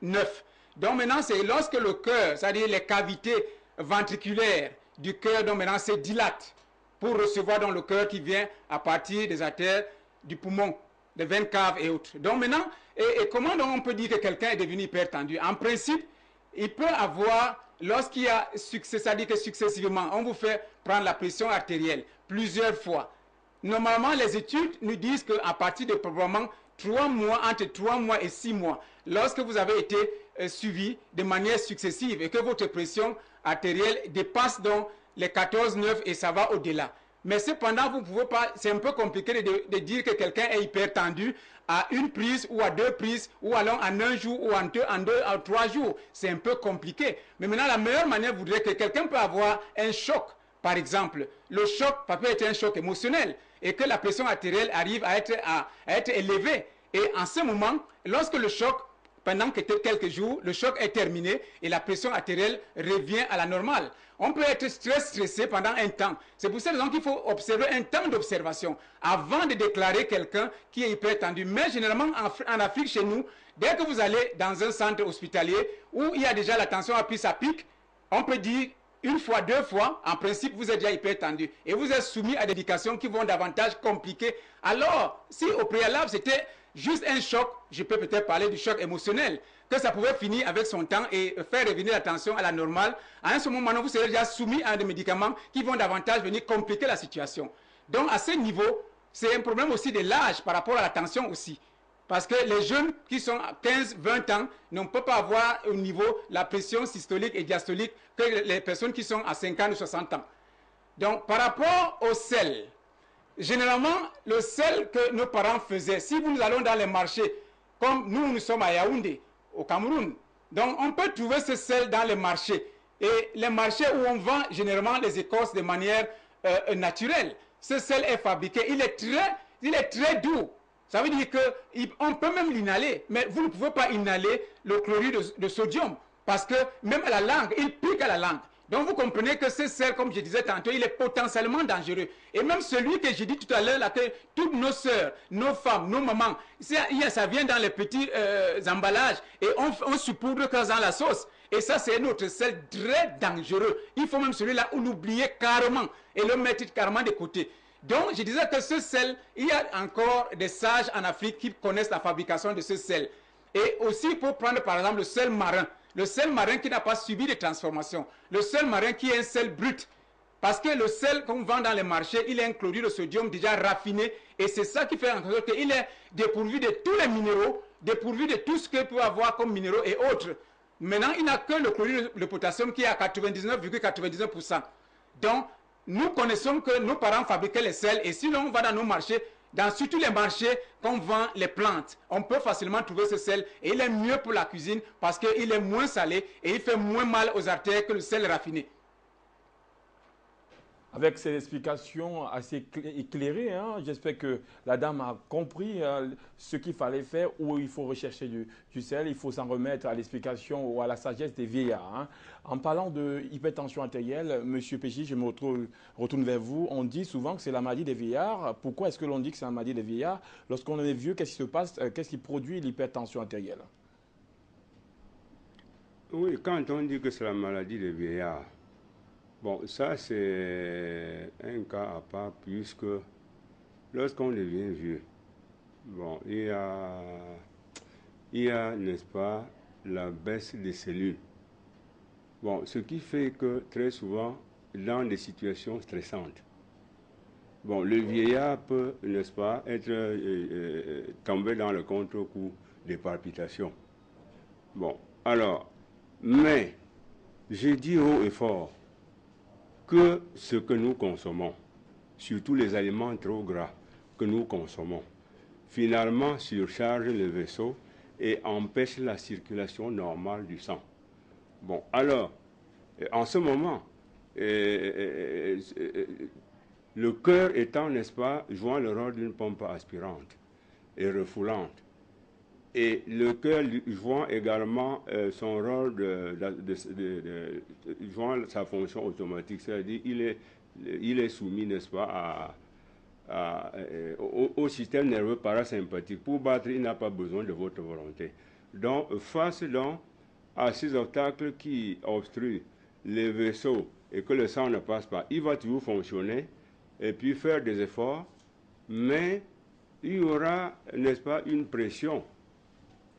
9. Donc, maintenant, c'est lorsque le cœur, c'est-à-dire les cavités ventriculaires du cœur, donc maintenant, se dilatent pour recevoir dans le cœur qui vient à partir des artères du poumon, des veines caves et autres. Donc, maintenant, et comment donc on peut dire que quelqu'un est devenu hypertendu? En principe, il peut avoir, lorsqu'il y a, c'est-à-dire que successivement, on vous fait prendre la pression artérielle plusieurs fois. Normalement, les études nous disent qu'à partir de probablement 3 mois, entre 3 mois et 6 mois, lorsque vous avez été suivi de manière successive et que votre pression artérielle dépasse donc les 14,9 et ça va au-delà. Mais cependant, vous ne pouvez pas, c'est un peu compliqué de dire que quelqu'un est hypertendu à une prise ou à 2 prises ou alors en 1 jour ou en 3 jours. C'est un peu compliqué. Mais maintenant, la meilleure manière voudrait que quelqu'un peut avoir un choc. Par exemple, le choc peut être un choc émotionnel et que la pression artérielle arrive à être élevée. Et en ce moment, lorsque le choc, pendant quelques jours, le choc est terminé et la pression artérielle revient à la normale. On peut être très stressé pendant un temps. C'est pour cette raison qu'il faut observer un temps d'observation avant de déclarer quelqu'un qui est hypertendu. Mais généralement, en Afrique, chez nous, dès que vous allez dans un centre hospitalier où il y a déjà la tension à plus à pic, on peut dire 1 fois, 2 fois, en principe, vous êtes déjà hypertendu. Et vous êtes soumis à des médications qui vont davantage compliquer. Alors, si au préalable, c'était juste un choc, je peux peut-être parler du choc émotionnel, que ça pouvait finir avec son temps et faire revenir la tension à la normale. À ce moment-là, vous serez déjà soumis à des médicaments qui vont davantage venir compliquer la situation. Donc, à ce niveau, c'est un problème aussi de l'âge par rapport à la tension aussi. Parce que les jeunes qui sont à 15, 20 ans ne peuvent pas avoir au niveau la pression systolique et diastolique que les personnes qui sont à 50 ou 60 ans. Donc, par rapport au sel, généralement, le sel que nos parents faisaient, si nous allons dans les marchés, comme nous sommes à Yaoundé, au Cameroun, donc on peut trouver ce sel dans les marchés. Et les marchés où on vend généralement les écorces de manière naturelle, ce sel est fabriqué, il est très doux. Ça veut dire qu'on peut même l'inhaler, mais vous ne pouvez pas inhaler le chlorure de sodium, parce que même à la langue, il pique à la langue. Donc vous comprenez que ce sel, comme je disais tantôt, il est potentiellement dangereux. Et même celui que j'ai dit tout à l'heure, que toutes nos sœurs, nos femmes, nos mamans, ça vient dans les petits emballages et on saupoudre dans la sauce. Et ça, c'est notre sel très dangereux. Il faut même celui-là l'oublier carrément et le mettre carrément de côté. Donc, je disais que ce sel, il y a encore des sages en Afrique qui connaissent la fabrication de ce sel. Et aussi, pour prendre par exemple le sel marin. Le sel marin qui n'a pas subi de transformation. Le sel marin qui est un sel brut. Parce que le sel qu'on vend dans les marchés, il est un chlorure de sodium déjà raffiné. Et c'est ça qui fait en sorte qu'il est dépourvu de tous les minéraux, dépourvu de tout ce qu'il peut avoir comme minéraux et autres. Maintenant, il n'a que le chlorure de potassium qui est à 99,99%. Donc, nous connaissons que nos parents fabriquaient les sels et si l'on va dans nos marchés, dans surtout les marchés qu'on vend les plantes, on peut facilement trouver ce sel et il est mieux pour la cuisine parce qu'il est moins salé et il fait moins mal aux artères que le sel raffiné. Avec ces explications assez éclairées, hein, j'espère que la dame a compris ce qu'il fallait faire, où il faut rechercher du sel, il faut s'en remettre à l'explication ou à la sagesse des vieillards. Hein. En parlant de hypertension artérielle, Monsieur Péchi, je me retourne vers vous. On dit souvent que c'est la maladie des vieillards. Pourquoi est-ce que l'on dit que c'est la maladie des vieillards? Lorsqu'on est vieux, qu'est-ce qui se passe? Qu'est-ce qui produit l'hypertension artérielle? Oui, quand on dit que c'est la maladie des vieillards, bon, ça c'est un cas à part puisque lorsqu'on devient vieux, bon, il y a, n'est-ce pas, la baisse des cellules. Bon, ce qui fait que très souvent, dans des situations stressantes, bon, le vieillard peut, n'est-ce pas, être tombé dans le contre-coup des palpitations. Bon, alors, mais j'ai dit haut et fort que ce que nous consommons, surtout les aliments trop gras que nous consommons, finalement surcharge le vaisseau et empêche la circulation normale du sang. Bon, alors, en ce moment, le cœur étant, n'est-ce pas, jouant le rôle d'une pompe aspirante et refoulante, et le cœur jouant également son rôle jouant sa fonction automatique, c'est-à-dire il est soumis, n'est-ce pas, au système nerveux parasympathique. Pour battre, il n'a pas besoin de votre volonté. Donc, face donc à ces obstacles qui obstruent les vaisseaux et que le sang ne passe pas, il va toujours fonctionner et puis faire des efforts, mais il y aura, n'est-ce pas, une pression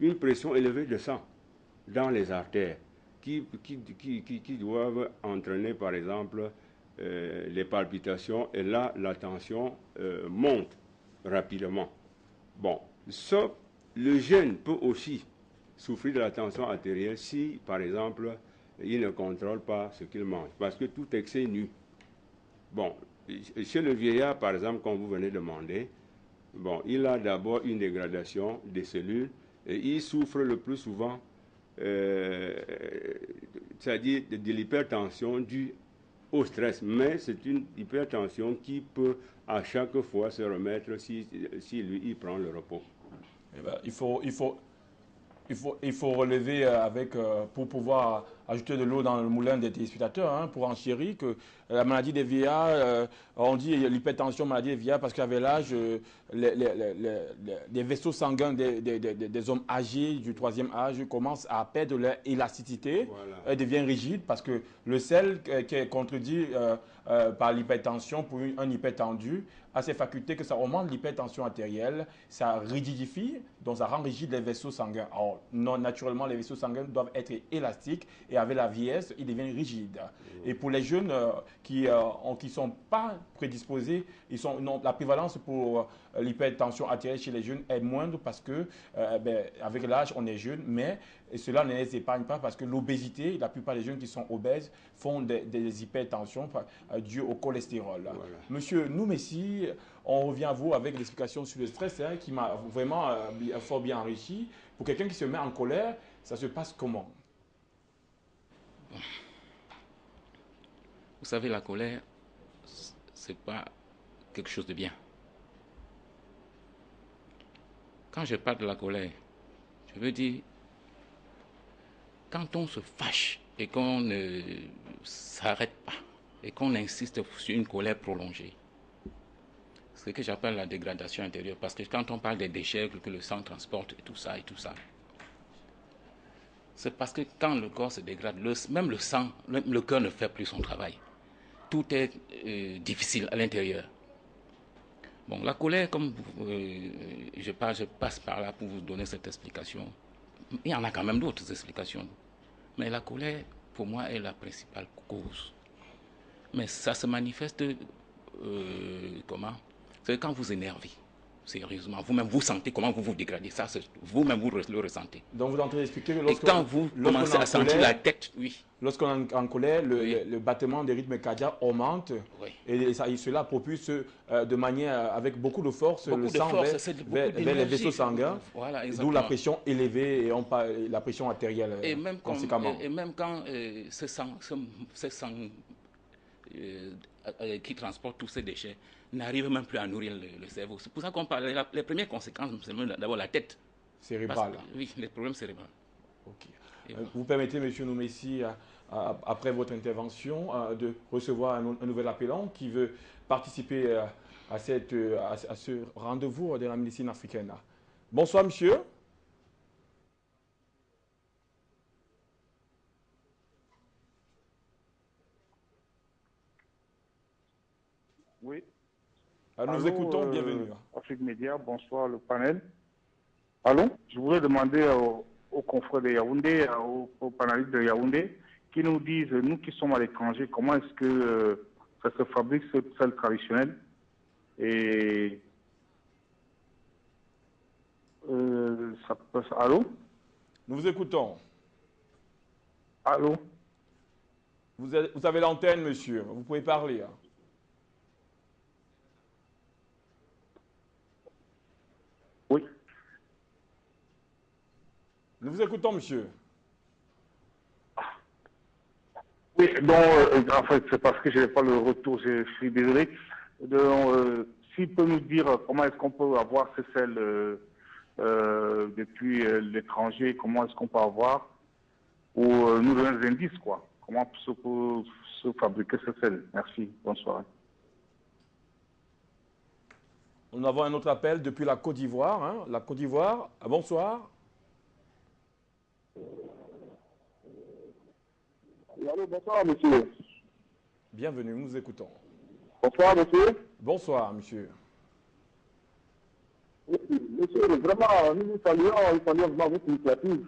élevée de sang dans les artères qui doivent entraîner, par exemple, les palpitations, et là, la tension monte rapidement. Bon, sauf le jeune peut aussi souffrir de la tension artérielle si, par exemple, il ne contrôle pas ce qu'il mange, parce que tout excès nuit. Bon, chez le vieillard, par exemple, comme vous venez de demander, bon, il a d'abord une dégradation des cellules et il souffre le plus souvent, c'est-à-dire de l'hypertension due au stress. Mais c'est une hypertension qui peut à chaque fois se remettre si lui, il prend le repos. Eh ben, il faut relever pour pouvoir ajouter de l'eau dans le moulin des téléspectateurs, hein, pour enchérir que la maladie des vieillards, on dit l'hypertension, maladie des vieillards, parce qu'avec l'âge, les vaisseaux sanguins des hommes âgés du 3e âge commencent à perdre leur élasticité, voilà. Elles deviennent rigides parce que le sel qui est contredit par l'hypertension pour un hypertendu a ces facultés que ça augmente l'hypertension artérielle, ça rigidifie, donc ça rend rigide les vaisseaux sanguins. Alors, naturellement, les vaisseaux sanguins doivent être élastiques et avec la vieillesse, ils deviennent rigides. Et pour les jeunes qui ne sont pas prédisposés, la prévalence pour l'hypertension artérielle chez les jeunes est moindre parce que avec l'âge, on est jeune, mais cela ne les épargne pas parce que l'obésité, la plupart des jeunes qui sont obèses font des hypertensions dues au cholestérol. Voilà. Monsieur Noumessi, on revient à vous avec l'explication sur le stress, hein, qui m'a vraiment fort bien enrichi. Pour quelqu'un qui se met en colère, ça se passe comment? Vous savez, la colère, c'est pas quelque chose de bien. Quand je parle de la colère, je veux dire, quand on se fâche et qu'on ne s'arrête pas et qu'on insiste sur une colère prolongée, c'est ce que j'appelle la dégradation intérieure. Parce que quand on parle des déchets que le sang transporte et tout ça, c'est parce que quand le corps se dégrade, même le sang, le cœur ne fait plus son travail. Tout est difficile à l'intérieur. Bon, la colère, comme je passe par là pour vous donner cette explication. Il y en a quand même d'autres explications. Mais la colère, pour moi, est la principale cause. Mais ça se manifeste comment? C'est quand vous énervez. Sérieusement, vous-même, vous sentez comment vous vous dégradez. Ça, vous-même, vous le ressentez. Donc, vous êtes en train d'expliquer que Et quand vous commencez à sentir la tête, oui. Lorsqu'on est en colère, le battement des rythmes cardiaques augmente. Oui. Et cela propulse de manière, avec beaucoup de force, le sang vers les vaisseaux sanguins. Voilà, d'où la pression élevée et la pression artérielle. Et même conséquemment. Et même quand ce sang qui transporte tous ces déchets n'arrive même plus à nourrir le cerveau. C'est pour ça qu'on parle. Les premières conséquences, c'est d'abord la tête. Cérébrale. Oui, les problèmes cérébraux. Ok. Vous permettez, M. Noumessi, après votre intervention, de recevoir un nouvel appelant qui veut participer à ce rendez-vous de la médecine africaine. Bonsoir, monsieur. Oui. Nous écoutons, bienvenue. Afrique Média, bonsoir le panel. Allô? Je voudrais demander aux confrères de Yaoundé, aux panélistes de Yaoundé, qui nous disent, nous qui sommes à l'étranger, comment est-ce que ça se fabrique ce sel traditionnel? Et ça peut... Allô? Nous vous écoutons. Allô? Vous avez l'antenne, monsieur. Vous pouvez parler. Oui. Nous vous écoutons, monsieur. Oui, donc, en fait, c'est parce que je n'ai pas le retour, je suis désolé. S'il peut nous dire comment est-ce qu'on peut avoir ce sel depuis l'étranger, comment est-ce qu'on peut avoir, ou nous donner des indices, quoi. Comment peut se fabriquer ce sel. Merci, bonsoir. Nous avons un autre appel depuis la Côte d'Ivoire. Hein. La Côte d'Ivoire, bonsoir. Allô, bonsoir, monsieur. Bienvenue, nous vous écoutons. Bonsoir, monsieur. Bonsoir, monsieur. Oui, monsieur, vraiment, nous saluons vraiment votre initiative.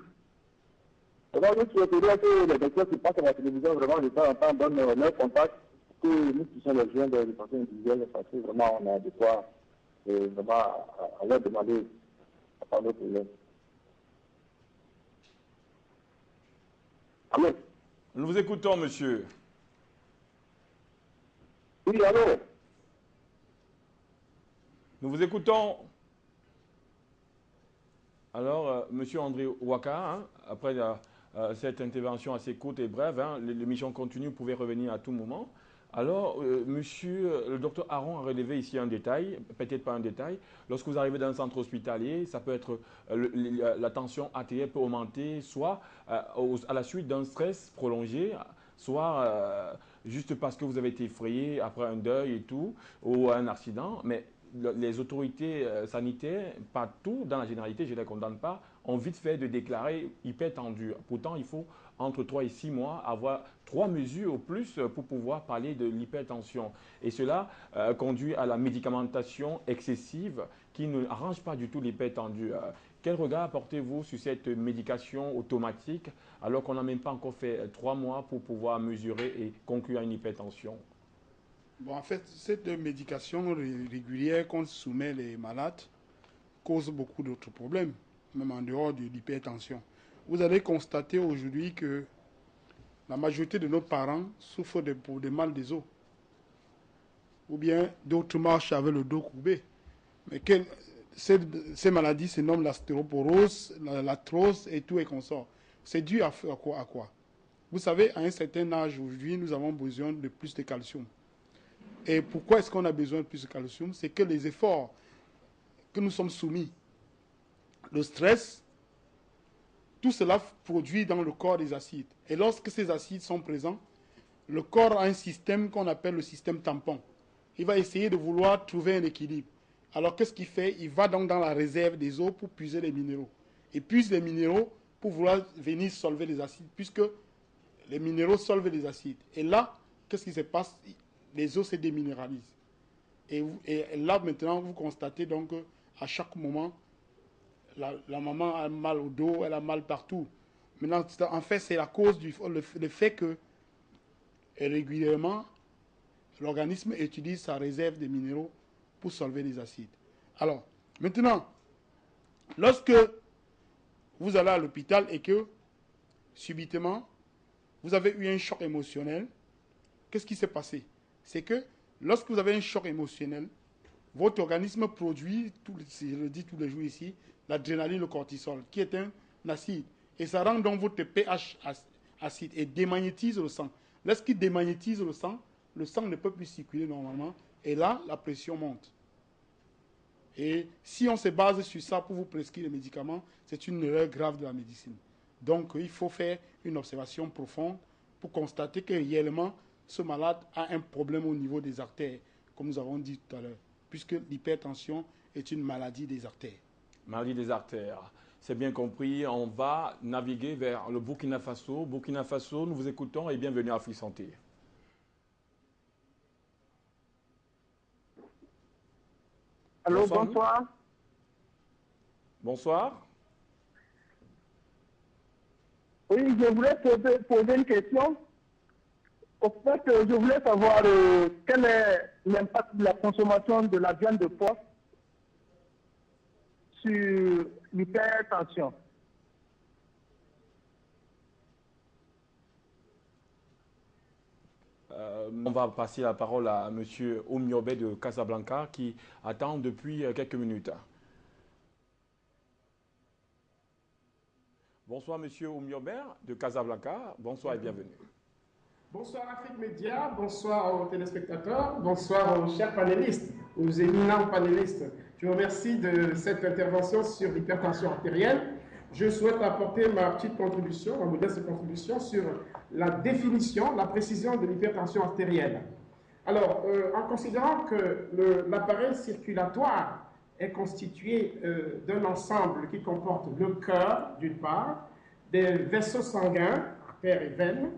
Alors, nous souhaiterions que les docteurs qui passent à la télévision, vraiment, de temps en temps, donnent leur contact, que nous puissions les joindre de façon individuelle, parce que vraiment, on a de quoi vraiment à leur demander à part nos problèmes. Allô? Nous vous écoutons, monsieur. Oui, allô? Nous vous écoutons. Alors, monsieur André Ouaka, hein, après cette intervention assez courte et brève, hein, l'émission continue, vous pouvez revenir à tout moment. Alors, monsieur, le docteur Aron a relevé ici un détail, peut-être pas un détail. Lorsque vous arrivez dans un centre hospitalier, ça peut être la tension artérielle peut augmenter, soit à la suite d'un stress prolongé, soit juste parce que vous avez été effrayé après un deuil et tout, ou un accident. Mais les autorités sanitaires, pas tout, dans la généralité, je ne les condamne pas, ont vite fait de déclarer hypertendu. Pourtant, il faut entre 3 et 6 mois avoir 3 mesures au plus pour pouvoir parler de l'hypertension. Et cela conduit à la médicamentation excessive qui ne arrange pas du tout l'hypertendu. Quel regard portez-vous sur cette médication automatique alors qu'on n'a même pas encore fait 3 mois pour pouvoir mesurer et conclure à une hypertension? Bon, en fait, cette médication régulière qu'on soumet les malades cause beaucoup d'autres problèmes, même en dehors de l'hypertension. Vous allez constater aujourd'hui que la majorité de nos parents souffrent de mal des os. Ou bien d'autres marchent avec le dos courbé. Mais ces maladies se nomment l'ostéoporose, l'arthrose et tout et consort. C'est dû à quoi? Vous savez, à un certain âge aujourd'hui, nous avons besoin de plus de calcium. Et pourquoi est-ce qu'on a besoin de plus de calcium? C'est que les efforts que nous sommes soumis, le stress, tout cela produit dans le corps des acides. Et lorsque ces acides sont présents, le corps a un système qu'on appelle le système tampon. Il va essayer de vouloir trouver un équilibre. Alors qu'est-ce qu'il fait? Il va donc dans la réserve des eaux pour puiser les minéraux. Il puise les minéraux pour vouloir venir solver les acides, puisque les minéraux solvent les acides. Et là, qu'est-ce qui se passe? Les eaux se déminéralisent. Et là, maintenant, vous constatez donc qu'à chaque moment, la maman a mal au dos, elle a mal partout. Maintenant, en fait, c'est la cause le fait que régulièrement, l'organisme utilise sa réserve de minéraux pour solver les acides. Alors, Maintenant, lorsque vous allez à l'hôpital et que, subitement, vous avez eu un choc émotionnel, qu'est-ce qui s'est passé? C'est que, lorsque vous avez un choc émotionnel, votre organisme produit, je le dis tous les jours ici, l'adrénaline, le cortisol, qui est un acide. Et ça rend donc votre pH acide et démagnétise le sang. Lorsqu'il démagnétise le sang ne peut plus circuler normalement. Et là, la pression monte. Et si on se base sur ça pour vous prescrire les médicaments, c'est une erreur grave de la médecine. Donc, il faut faire une observation profonde pour constater que réellement, ce malade a un problème au niveau des artères, comme nous avons dit tout à l'heure, puisque l'hypertension est une maladie des artères. Maladie des artères. C'est bien compris. On va naviguer vers le Burkina Faso. Burkina Faso, nous vous écoutons et bienvenue à Afrique Santé. Allô, bonsoir. Bonsoir. Oui, je voulais poser une question. Au fait, je voulais savoir quel est l'impact de la consommation de la viande de porc sur l'hypertension. On va passer la parole à M. Oumiobe de Casablanca qui attend depuis quelques minutes. Bonsoir M. Oumiobe de Casablanca, bonsoir et bienvenue. Bonsoir Afrique Média, bonsoir aux téléspectateurs, bonsoir aux chers panélistes, aux éminents panélistes. Je vous remercie de cette intervention sur l'hypertension artérielle. Je souhaite apporter ma petite contribution, ma modeste contribution sur la définition, la précision de l'hypertension artérielle. Alors, en considérant que l'appareil circulatoire est constitué d'un ensemble qui comporte le cœur, d'une part, des vaisseaux sanguins, artères et veines,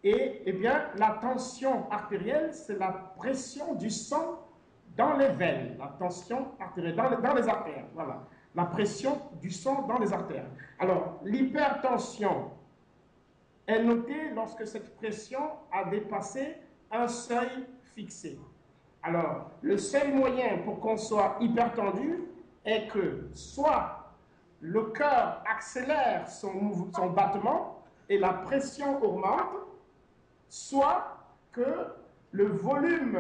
et eh bien, la tension artérielle, c'est la pression du sang dans les veines, la tension artérielle, dans les artères, voilà. La pression du sang dans les artères. Alors, l'hypertension est notée lorsque cette pression a dépassé un seuil fixé. Alors, le seul moyen pour qu'on soit hypertendu est que soit le cœur accélère son battement et la pression augmente, soit que le volume,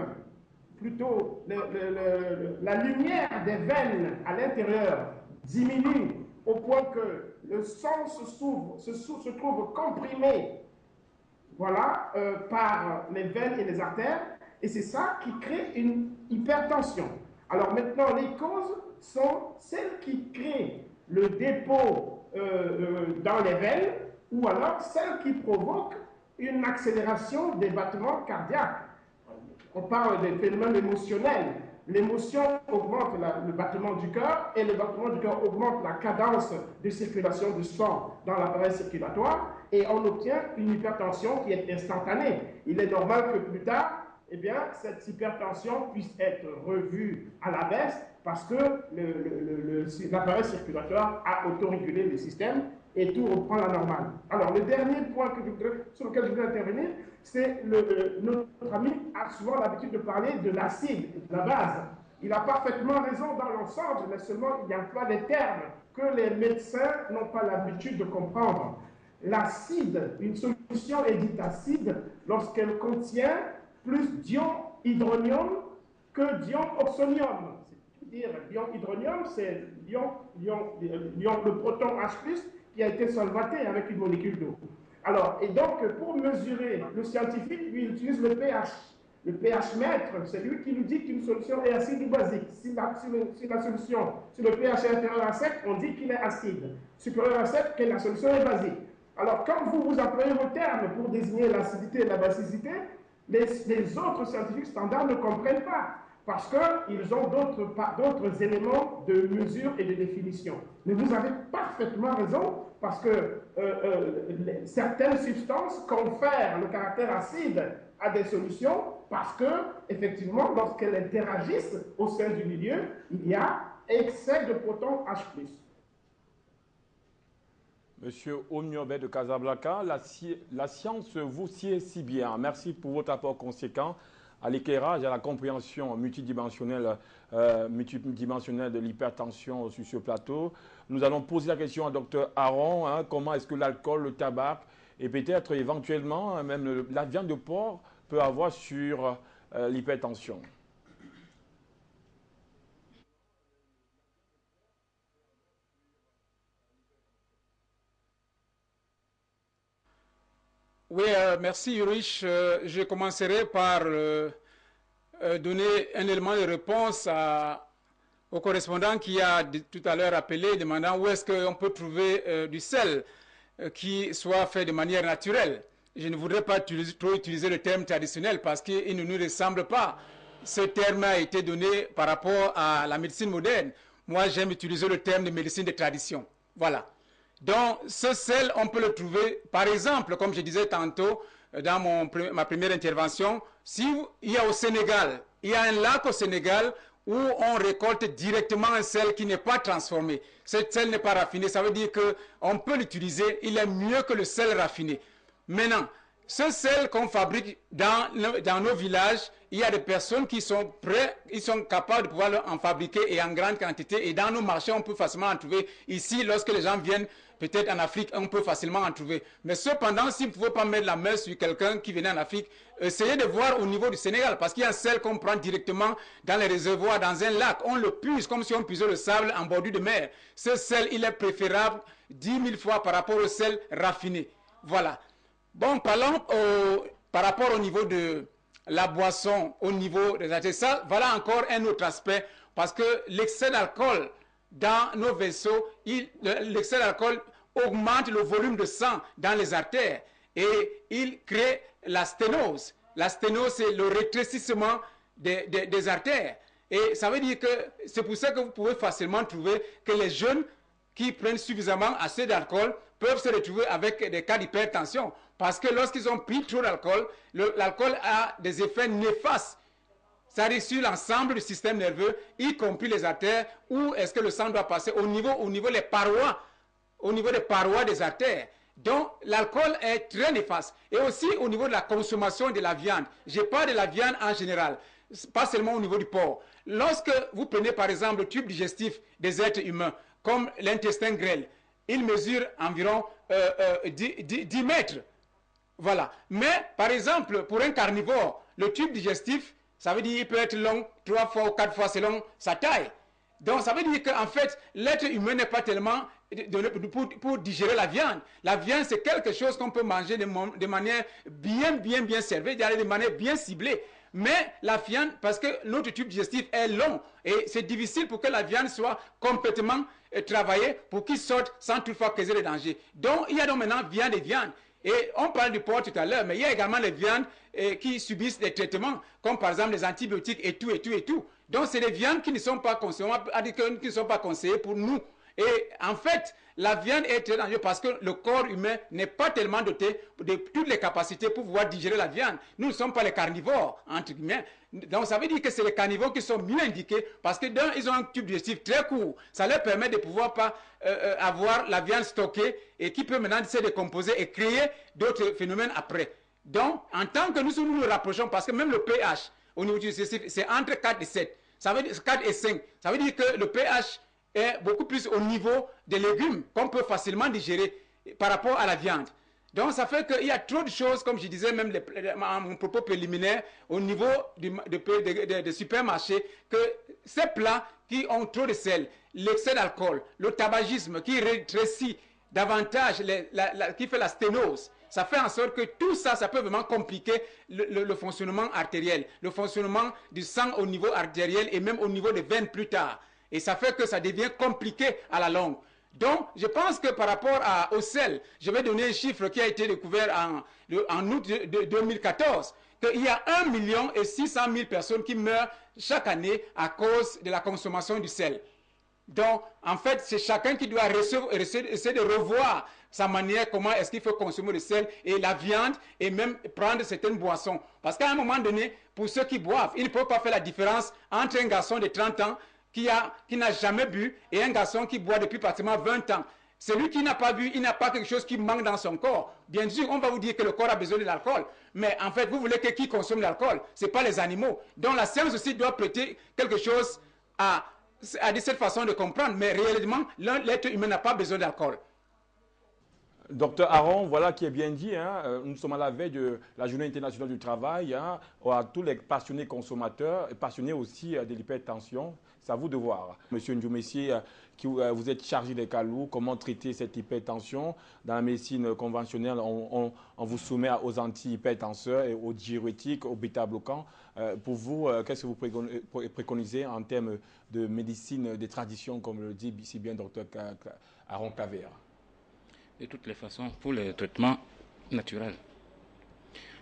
plutôt la lumière des veines à l'intérieur diminue au point que le sang se trouve comprimé, voilà, par les veines et les artères, et c'est ça qui crée une hypertension. Alors maintenant, les causes sont celles qui créent le dépôt dans les veines, ou alors celles qui provoquent une accélération des battements cardiaques. On parle des phénomènes émotionnels. L'émotion augmente le battement du cœur et le battement du cœur augmente la cadence de circulation du sang dans l'appareil circulatoire et on obtient une hypertension qui est instantanée. Il est normal que plus tard, eh bien, cette hypertension puisse être revue à la baisse parce que l'appareil circulatoire a autorégulé le système et tout reprend la normale. Alors, le dernier point sur lequel je voudrais intervenir, c'est notre ami a souvent l'habitude de parler de l'acide, de la base. Il a parfaitement raison dans l'ensemble, mais seulement il emploie des termes que les médecins n'ont pas l'habitude de comprendre. L'acide, une solution est dite acide lorsqu'elle contient plus d'ion-hydronium que d'ion-oxonium. C'est-à-dire, l'ion-hydronium, c'est le proton H+, qui a été solvaté avec une molécule d'eau. Alors, et donc, pour mesurer, le scientifique, lui, il utilise le pH. Le pH mètre, c'est lui qui nous dit qu'une solution est acide ou basique. Si la solution, si le pH est inférieur à 7, on dit qu'il est acide. Supérieur à 7, que la solution est basique. Alors, quand vous employez vos termes pour désigner l'acidité et la basicité, les autres scientifiques standards ne comprennent pas. Parce qu'ils ont d'autres éléments de mesure et de définition. Mais vous avez parfaitement raison, parce que certaines substances confèrent le caractère acide à des solutions, parce que, effectivement, lorsqu'elles interagissent au sein du milieu, il y a excès de protons H+. Monsieur Oumiobe de Casablanca, la science vous sied si bien. Merci pour votre apport conséquent à l'éclairage, à la compréhension multidimensionnelle de l'hypertension sur ce plateau. Nous allons poser la question à Dr Aaron, hein, comment est-ce que l'alcool, le tabac et peut-être éventuellement même la viande de porc peut avoir sur l'hypertension. Oui, merci Ulrich. Je commencerai par donner un élément de réponse au correspondant qui a tout à l'heure appelé, demandant où est-ce qu'on peut trouver du sel qui soit fait de manière naturelle. Je ne voudrais pas trop utiliser le terme traditionnel parce qu'il ne nous ressemble pas. Ce terme a été donné par rapport à la médecine moderne. Moi, j'aime utiliser le terme de médecine de tradition. Voilà. Donc, ce sel, on peut le trouver, par exemple, comme je disais tantôt, dans ma première intervention, il y a au Sénégal, il y a un lac au Sénégal où on récolte directement un sel qui n'est pas transformé. Ce sel n'est pas raffiné, ça veut dire qu'on peut l'utiliser, il est mieux que le sel raffiné. Maintenant, ce sel qu'on fabrique dans nos villages, il y a des personnes qui sont prêtes, ils sont capables de pouvoir en fabriquer et en grande quantité. Et dans nos marchés, on peut facilement en trouver. Ici, lorsque les gens viennent, peut-être en Afrique, on peut facilement en trouver. Mais cependant, si vous ne pouvez pas mettre la main sur quelqu'un qui venait en Afrique, essayez de voir au niveau du Sénégal. Parce qu'il y a un sel qu'on prend directement dans les réservoirs, dans un lac. On le puise comme si on puisait le sable en bordure de mer. Ce sel, il est préférable 10 000 fois par rapport au sel raffiné. Voilà. Bon, parlons par rapport au niveau de la boisson, au niveau des artères. Ça, voilà encore un autre aspect, parce que l'excès d'alcool dans nos vaisseaux, l'excès d'alcool augmente le volume de sang dans les artères et il crée la sténose. La sténose, c'est le rétrécissement des artères. Et ça veut dire que c'est pour ça que vous pouvez facilement trouver que les jeunes qui prennent suffisamment assez d'alcool peuvent se retrouver avec des cas d'hypertension. Parce que lorsqu'ils ont pris trop d'alcool, l'alcool a des effets néfastes. Ça arrive sur l'ensemble du système nerveux, y compris les artères, où est-ce que le sang doit passer au niveau des parois des artères. Donc, l'alcool est très néfaste. Et aussi au niveau de la consommation de la viande. Je parle de la viande en général, pas seulement au niveau du porc. Lorsque vous prenez par exemple le tube digestif des êtres humains, comme l'intestin grêle, il mesure environ 10 mètres. Voilà. Mais, par exemple, pour un carnivore, le tube digestif, ça veut dire qu'il peut être long 3 fois ou 4 fois selon sa taille. Donc, ça veut dire qu'en fait, l'être humain n'est pas tellement pour digérer la viande. La viande, c'est quelque chose qu'on peut manger de manière bien servie, de manière bien ciblée. Mais la viande, parce que notre tube digestif est long, et c'est difficile pour que la viande soit complètement travaillée pour qu'il sorte sans toutefois causer de danger. Donc, il y a donc maintenant viande et viande. Et on parle du porc tout à l'heure, mais il y a également les viandes qui subissent des traitements, comme par exemple les antibiotiques et tout. Donc, c'est des viandes qui ne sont pas qui ne sont pas conseillées pour nous. Et en fait, la viande est très dangereuse parce que le corps humain n'est pas tellement doté de toutes les capacités pour pouvoir digérer la viande. Nous ne sommes pas les carnivores, entre guillemets. Donc, ça veut dire que c'est les carnivores qui sont mieux indiqués parce que d'un, ils ont un tube digestif très court. Ça leur permet de pouvoir pas avoir la viande stockée et qui peut maintenant se décomposer et créer d'autres phénomènes après. Donc, en tant que nous rapprochons, parce que même le pH au niveau du digestif, c'est entre 4 et 7. Ça veut dire 4 et 5. Ça veut dire que le pH est beaucoup plus au niveau des légumes qu'on peut facilement digérer par rapport à la viande. Donc, ça fait qu'il y a trop de choses, comme je disais même à mon propos préliminaire, au niveau des supermarchés, que ces plats qui ont trop de sel, l'excès d'alcool, le tabagisme qui rétrécit davantage, qui fait la sténose, ça fait en sorte que tout ça, ça peut vraiment compliquer le fonctionnement artériel, le fonctionnement du sang au niveau artériel et même au niveau des veines plus tard. Et ça fait que ça devient compliqué à la longue. Donc, je pense que par rapport au sel, je vais donner un chiffre qui a été découvert en août 2014, qu'il y a 1 600 000 personnes qui meurent chaque année à cause de la consommation du sel. Donc, en fait, c'est chacun qui doit essayer de revoir sa manière, comment est-ce qu'il faut consommer le sel et la viande et même prendre certaines boissons. Parce qu'à un moment donné, pour ceux qui boivent, il ne faut pas faire la différence entre un garçon de 30 ans qui n'a jamais bu et un garçon qui boit depuis pratiquement 20 ans. Celui qui n'a pas bu, il n'a pas quelque chose qui manque dans son corps. Bien sûr, on va vous dire que le corps a besoin de l'alcool. Mais en fait, vous voulez que qui consomme l'alcool? Ce n'est pas les animaux. Donc la science aussi doit prêter quelque chose à cette façon de comprendre. Mais réellement, l'être humain n'a pas besoin d'alcool. Docteur Aron, voilà qui est bien dit. Hein. Nous sommes à la veille de la Journée internationale du travail. Hein. À tous les passionnés consommateurs et passionnés aussi de l'hypertension, c'est à vous de voir. Monsieur Ndjoumessi, vous êtes chargé des cas lourds, comment traiter cette hypertension? Dans la médecine conventionnelle, on vous soumet aux antihypertenseurs et aux diurétiques, aux bêta-bloquants. Pour vous, qu'est-ce que vous préconisez en termes de médecine des traditions, comme le dit si bien docteur Aron Cavera? De toutes les façons, pour les traitements naturels,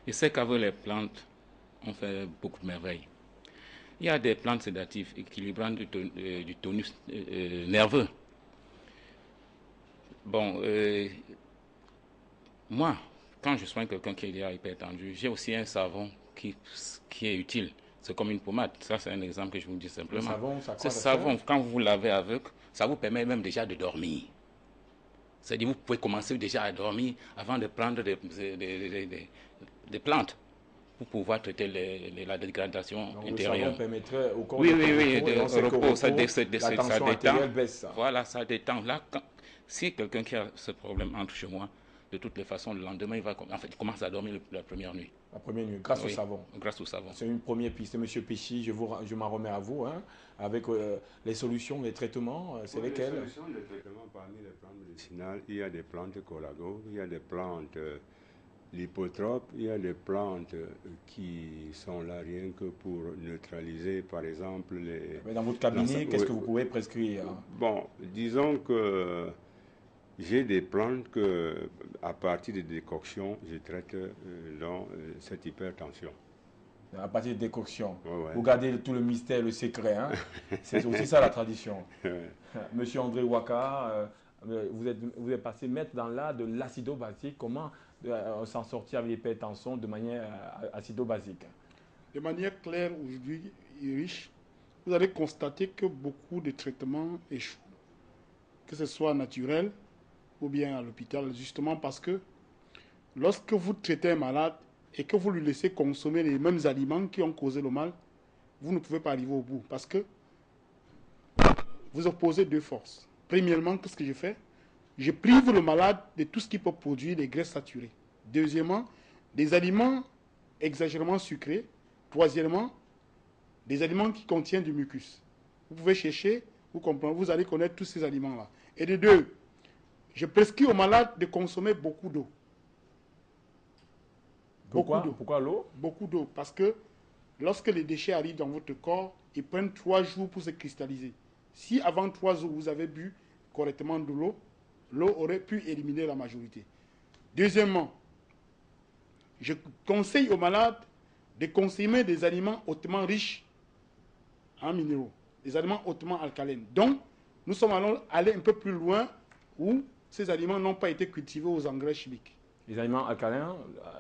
je sais qu'avec les plantes, on fait beaucoup de merveilles. Il y a des plantes sédatives équilibrant du tonus nerveux. Bon, moi, quand je soigne quelqu'un qui est déjà hypertendu, j'ai aussi un savon qui est utile. C'est comme une pommade. Ça, c'est un exemple que je vous dis simplement. Ce savon, quand vous lavez avec, ça vous permet même déjà de dormir. C'est-à-dire, vous pouvez commencer déjà à dormir avant de prendre des plantes pour pouvoir traiter la dégradation intérieure. Le savon permettrait au corps de repos, ça détend. Baisse. Voilà, ça détend. Là, si quelqu'un qui a ce problème entre chez moi, de toutes les façons, le lendemain, il commence à dormir la première nuit. La première nuit, grâce au savon. Grâce au savon. C'est une première piste. Monsieur Péchi, je m'en remets à vous. Hein, avec les solutions, les traitements, c'est lesquels? Les solutions de traitement parmi les plantes médicinales, il y a des plantes collago, il y a des plantes lipotropes, il y a des plantes qui sont là rien que pour neutraliser, par exemple, les... Mais dans votre cabinet, qu'est-ce que vous pouvez prescrire? Bon, disons que j'ai des plantes que, à partir de décoctions, je traite dans cette hypertension. À partir de décoctions. Ouais. Vous gardez tout le mystère, le secret. Hein? C'est aussi ça la tradition. Monsieur André Ouaka, vous êtes passé maître dans l'art de l'acido-basique. Comment s'en sortir avec l'hypertension de manière acido-basique? De manière claire aujourd'hui et riche, vous allez constater que beaucoup de traitements échouent. Que ce soit naturel ou bien à l'hôpital, justement parce que lorsque vous traitez un malade et que vous lui laissez consommer les mêmes aliments qui ont causé le mal, vous ne pouvez pas arriver au bout parce que vous opposez deux forces. Premièrement, qu'est-ce que je fais? Je prive le malade de tout ce qui peut produire des graisses saturées. Deuxièmement, des aliments exagérément sucrés. Troisièmement, des aliments qui contiennent du mucus. Vous pouvez chercher, vous comprenez, vous allez connaître tous ces aliments-là. Et de deux, je prescris aux malades de consommer beaucoup d'eau. Pourquoi l'eau? Beaucoup d'eau. Parce que lorsque les déchets arrivent dans votre corps, ils prennent 3 jours pour se cristalliser. Si avant 3 jours, vous avez bu correctement de l'eau, l'eau aurait pu éliminer la majorité. Deuxièmement, je conseille aux malades de consommer des aliments hautement riches en minéraux, des aliments hautement alcalines. Donc, nous sommes allés un peu plus loin où ces aliments n'ont pas été cultivés aux engrais chimiques. Les aliments alcalins,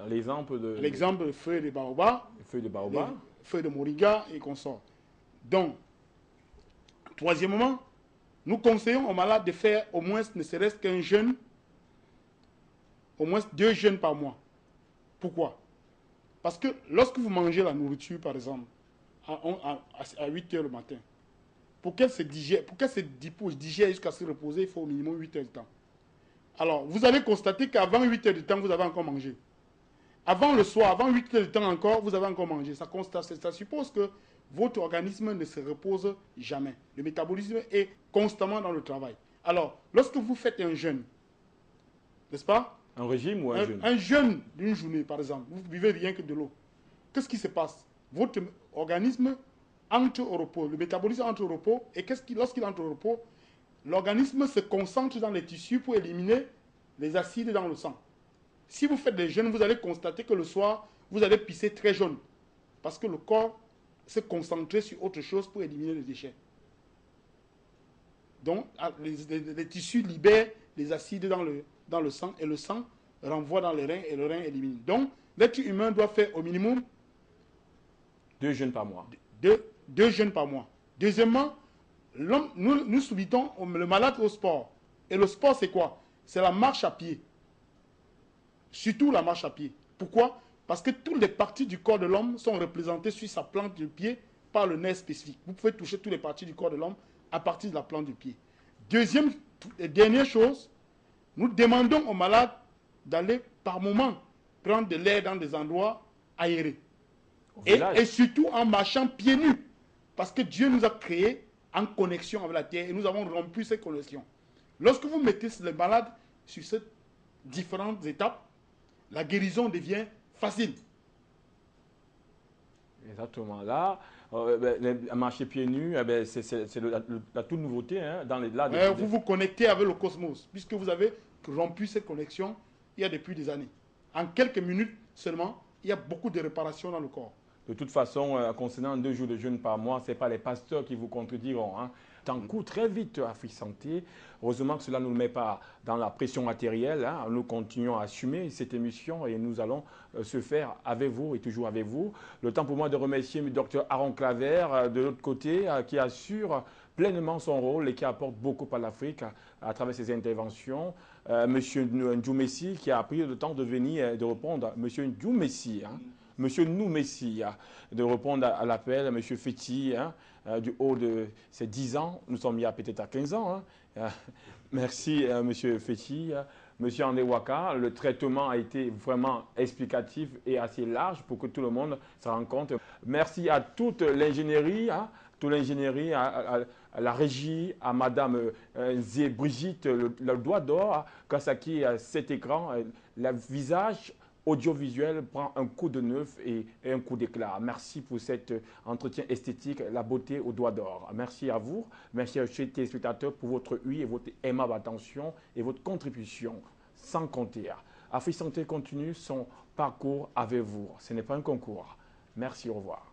l'exemple de... L'exemple, feuilles de baobab, feuilles de moringa et consorts. Donc, troisièmement, nous conseillons aux malades de faire au moins, ne serait-ce qu'un jeûne, au moins 2 jeûnes par mois. Pourquoi? Parce que lorsque vous mangez la nourriture, par exemple, à 8 heures le matin, pour qu'elle se digère, jusqu'à se reposer, il faut au minimum 8 heures de temps. Alors, vous allez constater qu'avant 8 heures de temps, vous avez encore mangé. Avant le soir, avant 8 heures de temps encore, vous avez encore mangé. Ça suppose que votre organisme ne se repose jamais. Le métabolisme est constamment dans le travail. Alors, lorsque vous faites un jeûne, n'est-ce pas? Un régime ou un jeûne? Un jeûne d'une journée, par exemple. Vous buvez rien que de l'eau. Qu'est-ce qui se passe? Votre organisme entre au repos. Le métabolisme entre au repos. Et lorsqu'il entre au repos, l'organisme se concentre dans les tissus pour éliminer les acides dans le sang. Si vous faites des jeûnes, vous allez constater que le soir, vous allez pisser très jaune. Parce que le corps s'est concentré sur autre chose pour éliminer les déchets. Donc, les tissus libèrent les acides dans le sang et le sang renvoie dans les reins et le rein élimine. Donc, l'être humain doit faire au minimum 2 jeûnes par mois. 2 jeûnes par mois. Deuxièmement, nous soumettons le malade au sport. Et le sport, c'est quoi? C'est la marche à pied. Surtout la marche à pied. Pourquoi? Parce que toutes les parties du corps de l'homme sont représentées sur sa plante du pied par le nerf spécifique. Vous pouvez toucher toutes les parties du corps de l'homme à partir de la plante du pied. Deuxième et dernière chose, nous demandons aux malades d'aller par moment prendre de l'air dans des endroits aérés. Et surtout en marchant pieds nus. Parce que Dieu nous a créés en connexion avec la terre et nous avons rompu ces connexions. Lorsque vous mettez les malades sur ces différentes étapes, la guérison devient facile. Exactement. Là, marcher pieds nus, c'est la toute nouveauté. Hein, dans les, là, vous vous connectez avec le cosmos, puisque vous avez rompu cette connexion il y a depuis des années. En quelques minutes seulement, il y a beaucoup de réparations dans le corps. De toute façon, concernant 2 jours de jeûne par mois, ce n'est pas les pasteurs qui vous contrediront. Hein. Tant court très vite Afrique Santé. Heureusement que cela ne nous met pas dans la pression matérielle. Hein. Nous continuons à assumer cette émission et nous allons se faire avec vous et toujours avec vous. Le temps pour moi de remercier le docteur Aaron Claver de l'autre côté qui assure pleinement son rôle et qui apporte beaucoup à l'Afrique à travers ses interventions. Monsieur Ndjoumessi qui a pris le temps de venir de répondre. Monsieur Ndjoumessi, hein. Monsieur Noumessi, de répondre à l'appel, M. Feti, hein, du haut de ses 10 ans. Nous sommes il y a peut-être à 15 ans. Hein. Merci, M. Feti. M. Andewaka, le traitement a été vraiment explicatif et assez large pour que tout le monde se rende compte. Merci à toute l'ingénierie, hein, à la régie, à Madame Zé Brigitte, le doigt d'or, grâce à qui cet écran, le visage audiovisuel prend un coup de neuf et un coup d'éclat. Merci pour cet entretien esthétique, la beauté au doigt d'or. Merci à vous, merci à chers téléspectateurs pour votre oui et votre aimable attention et votre contribution, sans compter. Afrique Santé continue son parcours avec vous. Ce n'est pas un concours. Merci, au revoir.